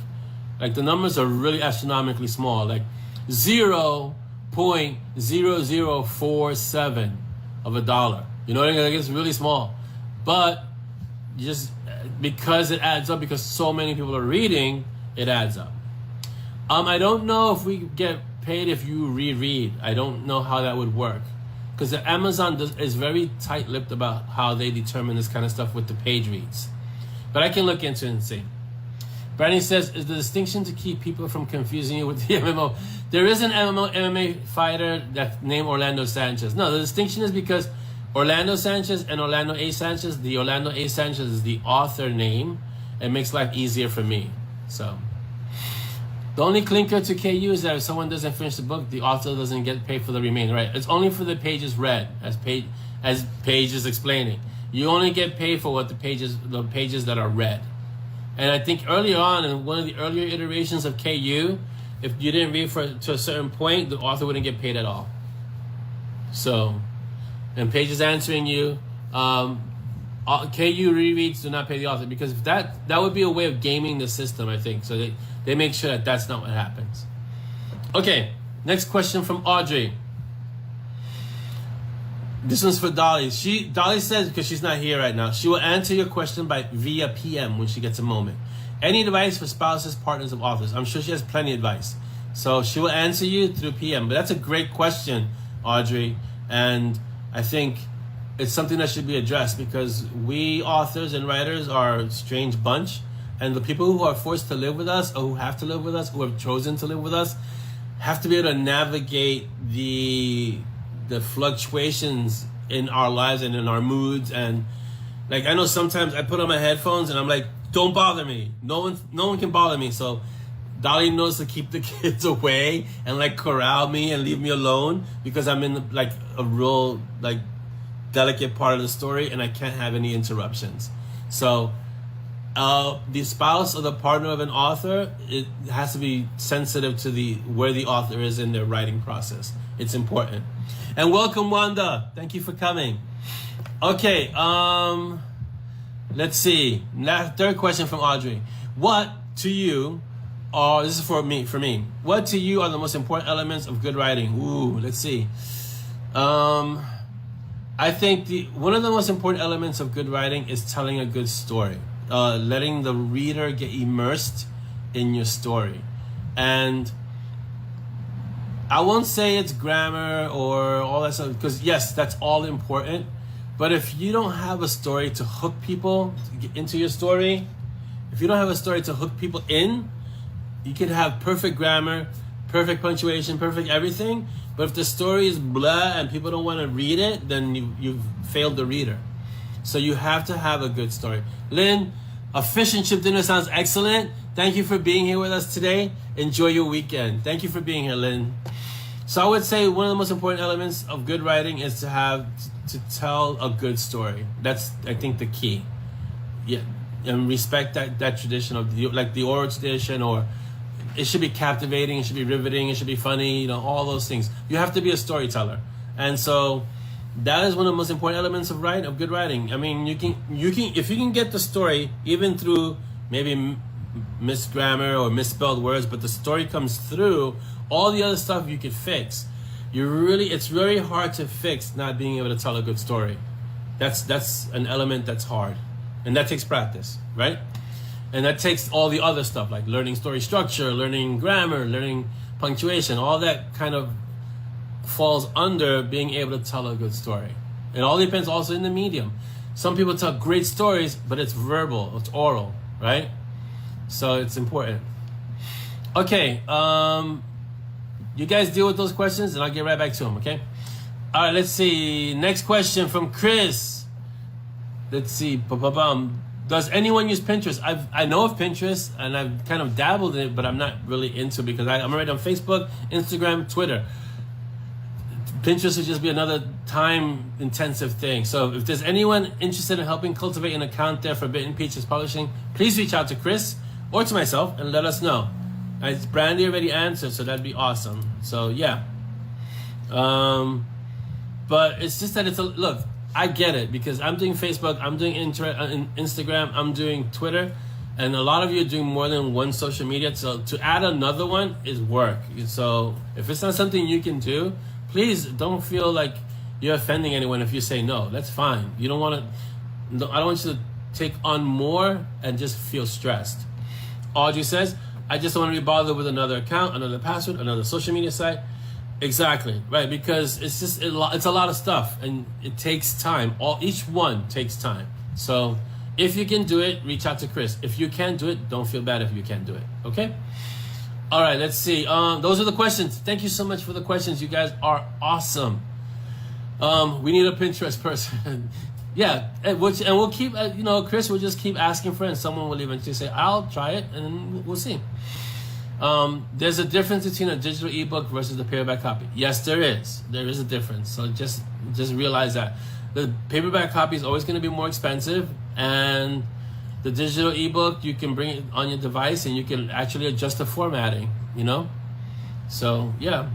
the numbers are really astronomically small, like 0.0047 of a dollar. You know what I mean? Like it's really small, but just because it adds up, because so many people are reading, it adds up. I don't know if we get paid if you reread. I don't know how that would work, because Amazon is very tight-lipped about how they determine this kind of stuff with the page reads. But I can look into it and see. Brandy says, is the distinction to keep people from confusing you with the MMO? There is an MMA fighter that's named Orlando Sanchez. No, the distinction is because Orlando Sanchez and Orlando A. Sanchez, the Orlando A. Sanchez is the author name. It makes life easier for me. So the only clinker to KU is that if someone doesn't finish the book, the author doesn't get paid for the remainder, right? It's only for the pages read, as Paige is explaining. You only get paid for what the pages that are read. And I think earlier on, in one of the earlier iterations of KU, if you didn't read to a certain point, the author wouldn't get paid at all. So, and Paige is answering you, KU rereads do not pay the author, because if that would be a way of gaming the system, I think. So they make sure that that's not what happens. Okay, next question from Audrey. This one's for Dolly. Dolly says, because she's not here right now, she will answer your question via PM when she gets a moment. Any advice for spouses, partners of authors? I'm sure she has plenty of advice. So she will answer you through PM. But that's a great question, Audrey. And I think it's something that should be addressed, because we authors and writers are a strange bunch. And the people who are forced to live with us, or who have to live with us, who have chosen to live with us, have to be able to navigate the fluctuations in our lives and in our moods. And like, I know sometimes I put on my headphones and I'm like, don't bother me. No one can bother me. So Dolly knows to keep the kids away and like corral me and leave me alone, because I'm in like a real like delicate part of the story and I can't have any interruptions. So the spouse or the partner of an author, it has to be sensitive to where the author is in their writing process. It's important. And welcome, Wanda. Thank you for coming. Okay, let's see. Third question from Audrey. What to you are, this is for me. What to you are the most important elements of good writing? Ooh, let's see. I think one of the most important elements of good writing is telling a good story. Letting the reader get immersed in your story. And I won't say it's grammar or all that stuff, because yes, that's all important. But if you don't have a story to hook people to get into your story, if you don't have a story to hook people in, you can have perfect grammar, perfect punctuation, perfect everything. But if the story is blah and people don't want to read it, then you've failed the reader. So you have to have a good story. Lynn, a fish and chip dinner sounds excellent. Thank you for being here with us today. Enjoy your weekend. Thank you for being here, Lynn. So I would say one of the most important elements of good writing is to tell a good story. That's, I think, the key. Yeah, and respect that tradition of the oral tradition, or it should be captivating, it should be riveting, it should be funny, all those things. You have to be a storyteller. And so That is one of the most important elements of good writing. I mean, you can if you can get the story even through maybe misgrammar or misspelled words, but the story comes through, all the other stuff you could fix. It's very hard to fix not being able to tell a good story. That's an element that's hard, and that takes practice, right? And that takes all the other stuff like learning story structure, learning grammar, learning punctuation. All that kind of falls under being able to tell a good story. It all depends also in the medium. Some people tell great stories, but it's verbal, it's oral, right? So it's important. Okay, you guys deal with those questions and I'll get right back to them, okay? All right, let's see. Next question from Chris. Let's see. Does anyone use Pinterest? I know of Pinterest and I've kind of dabbled in it, but I'm not really into it because I'm already on Facebook, Instagram, Twitter. Pinterest would just be another time-intensive thing. So if there's anyone interested in helping cultivate an account there for Bitten Peaches Publishing, please reach out to Chris or to myself and let us know. Brandy already answered, so that'd be awesome. So yeah. But it's just that look, I get it because I'm doing Facebook, I'm doing Instagram, I'm doing Twitter, and a lot of you are doing more than one social media. So to add another one is work. So if it's not something you can do, please don't feel like you're offending anyone if you say no. That's fine. You don't want to. I don't want you to take on more and just feel stressed. Audrey says, I just don't want to be bothered with another account, another password, another social media site. Exactly, right? Because it's just it's a lot of stuff, and it takes time. Each one takes time. So if you can do it, reach out to Chris. If you can't do it, don't feel bad if you can't do it. Okay. All right. Let's see. Those are the questions. Thank you so much for the questions. You guys are awesome. We need a Pinterest person. Yeah, and we'll keep, Chris will just keep asking for it, and someone will eventually say, I'll try it, and we'll see. There's a difference between a digital ebook versus the paperback copy. Yes, there is. There is a difference. So just realize that. The paperback copy is always going to be more expensive, and the digital ebook, you can bring it on your device, and you can actually adjust the formatting, So, yeah.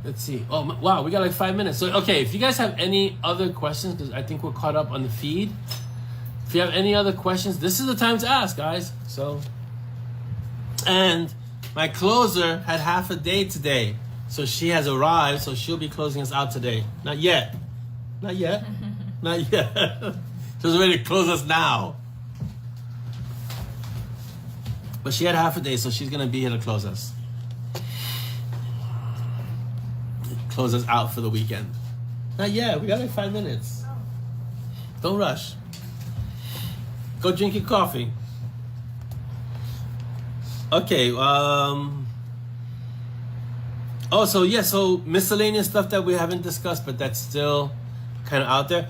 Let's see. Oh, wow, we got like 5 minutes. So, okay, if you guys have any other questions, because I think we're caught up on the feed. If you have any other questions, this is the time to ask, guys. So, and my closer had half a day today. So she has arrived, so she'll be closing us out today. Not yet. Not yet. Not yet. She's ready to close us now. But she had half a day, so she's going to be here to close us. Close us out for the weekend. Not yet. We got like 5 minutes. Don't rush. Go drink your coffee. Okay. So miscellaneous stuff that we haven't discussed, but that's still kind of out there.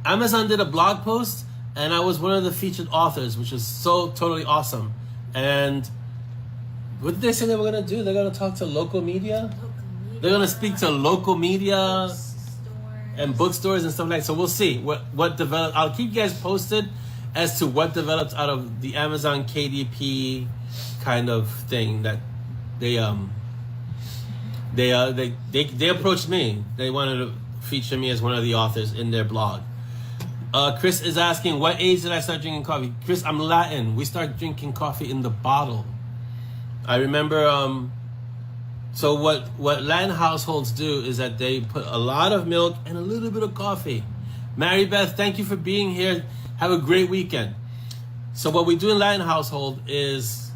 Amazon did a blog post, and I was one of the featured authors, which was so totally awesome. And what did they say they were going to do? They're going to talk to local media? They're going to speak to local media and bookstores and stuff like that. So we'll see what develops. I'll keep you guys posted as to what develops out of the Amazon KDP kind of thing that they approached me. They wanted to feature me as one of the authors in their blog. Chris is asking, what age did I start drinking coffee? Chris, I'm Latin. We start drinking coffee in the bottle. I remember, so what Latin households do is that they put a lot of milk and a little bit of coffee. Mary Beth, thank you for being here. Have a great weekend. So what we do in Latin household is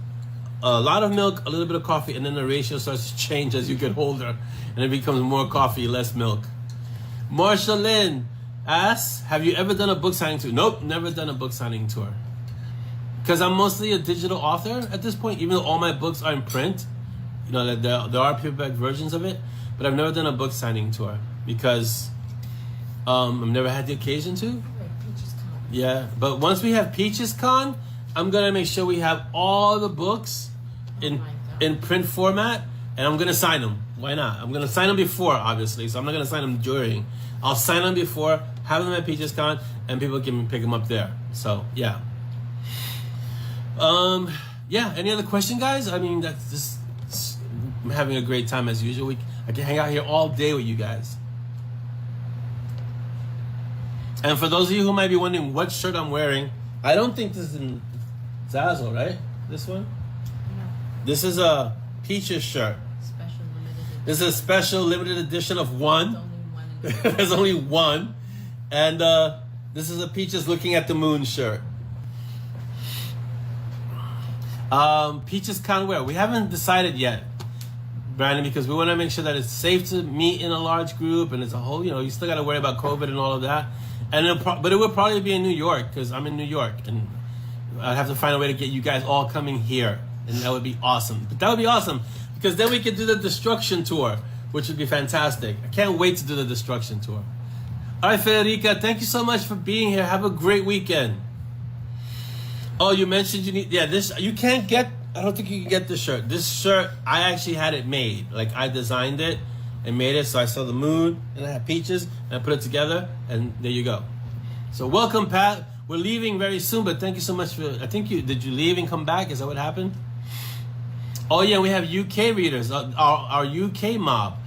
a lot of milk, a little bit of coffee, and then the ratio starts to change as you get older, and it becomes more coffee, less milk. Marsha Lynn asks, have you ever done a book signing tour? Nope, never done a book signing tour. Because I'm mostly a digital author at this point, even though all my books are in print. There are paperback versions of it, but I've never done a book signing tour because I've never had the occasion to. Yeah, but once we have Peaches Con, I'm going to make sure we have all the books in print format, and I'm going to sign them. Why not? I'm going to sign them before, obviously, so I'm not going to sign them during. I'll sign them before, have them at Peaches Con, and people can pick them up there. So, yeah. Any other question, guys? I mean, I'm having a great time as usual. I can hang out here all day with you guys. And for those of you who might be wondering what shirt I'm wearing, I don't think this is in ZAZZLE, right? This one? No. This is a Peaches shirt. Special limited edition. This is a special limited edition of one. There's only one. There's only one. And this is a Peaches looking at the moon shirt. Peaches can't wear. We haven't decided yet, Brandon, because we want to make sure that it's safe to meet in a large group, and it's a whole, you still got to worry about COVID and all of that. And but it will probably be in New York, because I'm in New York, and I'd have to find a way to get you guys all coming here, and that would be awesome. But that would be awesome, because then we could do the destruction tour, which would be fantastic. I can't wait to do the destruction tour. All right, Federica, thank you so much for being here. Have a great weekend. Oh, you mentioned you need, this, you can't get, I don't think you can get this shirt. This shirt, I actually had it made. Like, I designed it and made it, so I saw the moon, and I had peaches, and I put it together, and there you go. So welcome, Pat. We're leaving very soon, but thank you so much for, did you leave and come back? Is that what happened? Oh yeah, we have UK readers, our UK mob.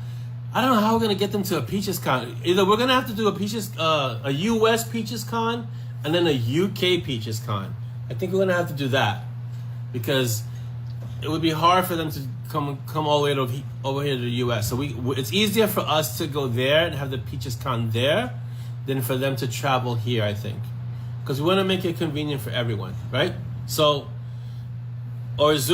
I don't know how we're gonna get them to a Peaches Con. Either we're gonna have to do a US Peaches Con, and then a UK Peaches Con. I think we're gonna have to do that, because it would be hard for them to come all the way over here to the US. So it's easier for us to go there and have the Peaches Con there than for them to travel here, I think, because we want to make it convenient for everyone, right? So, or Zoom.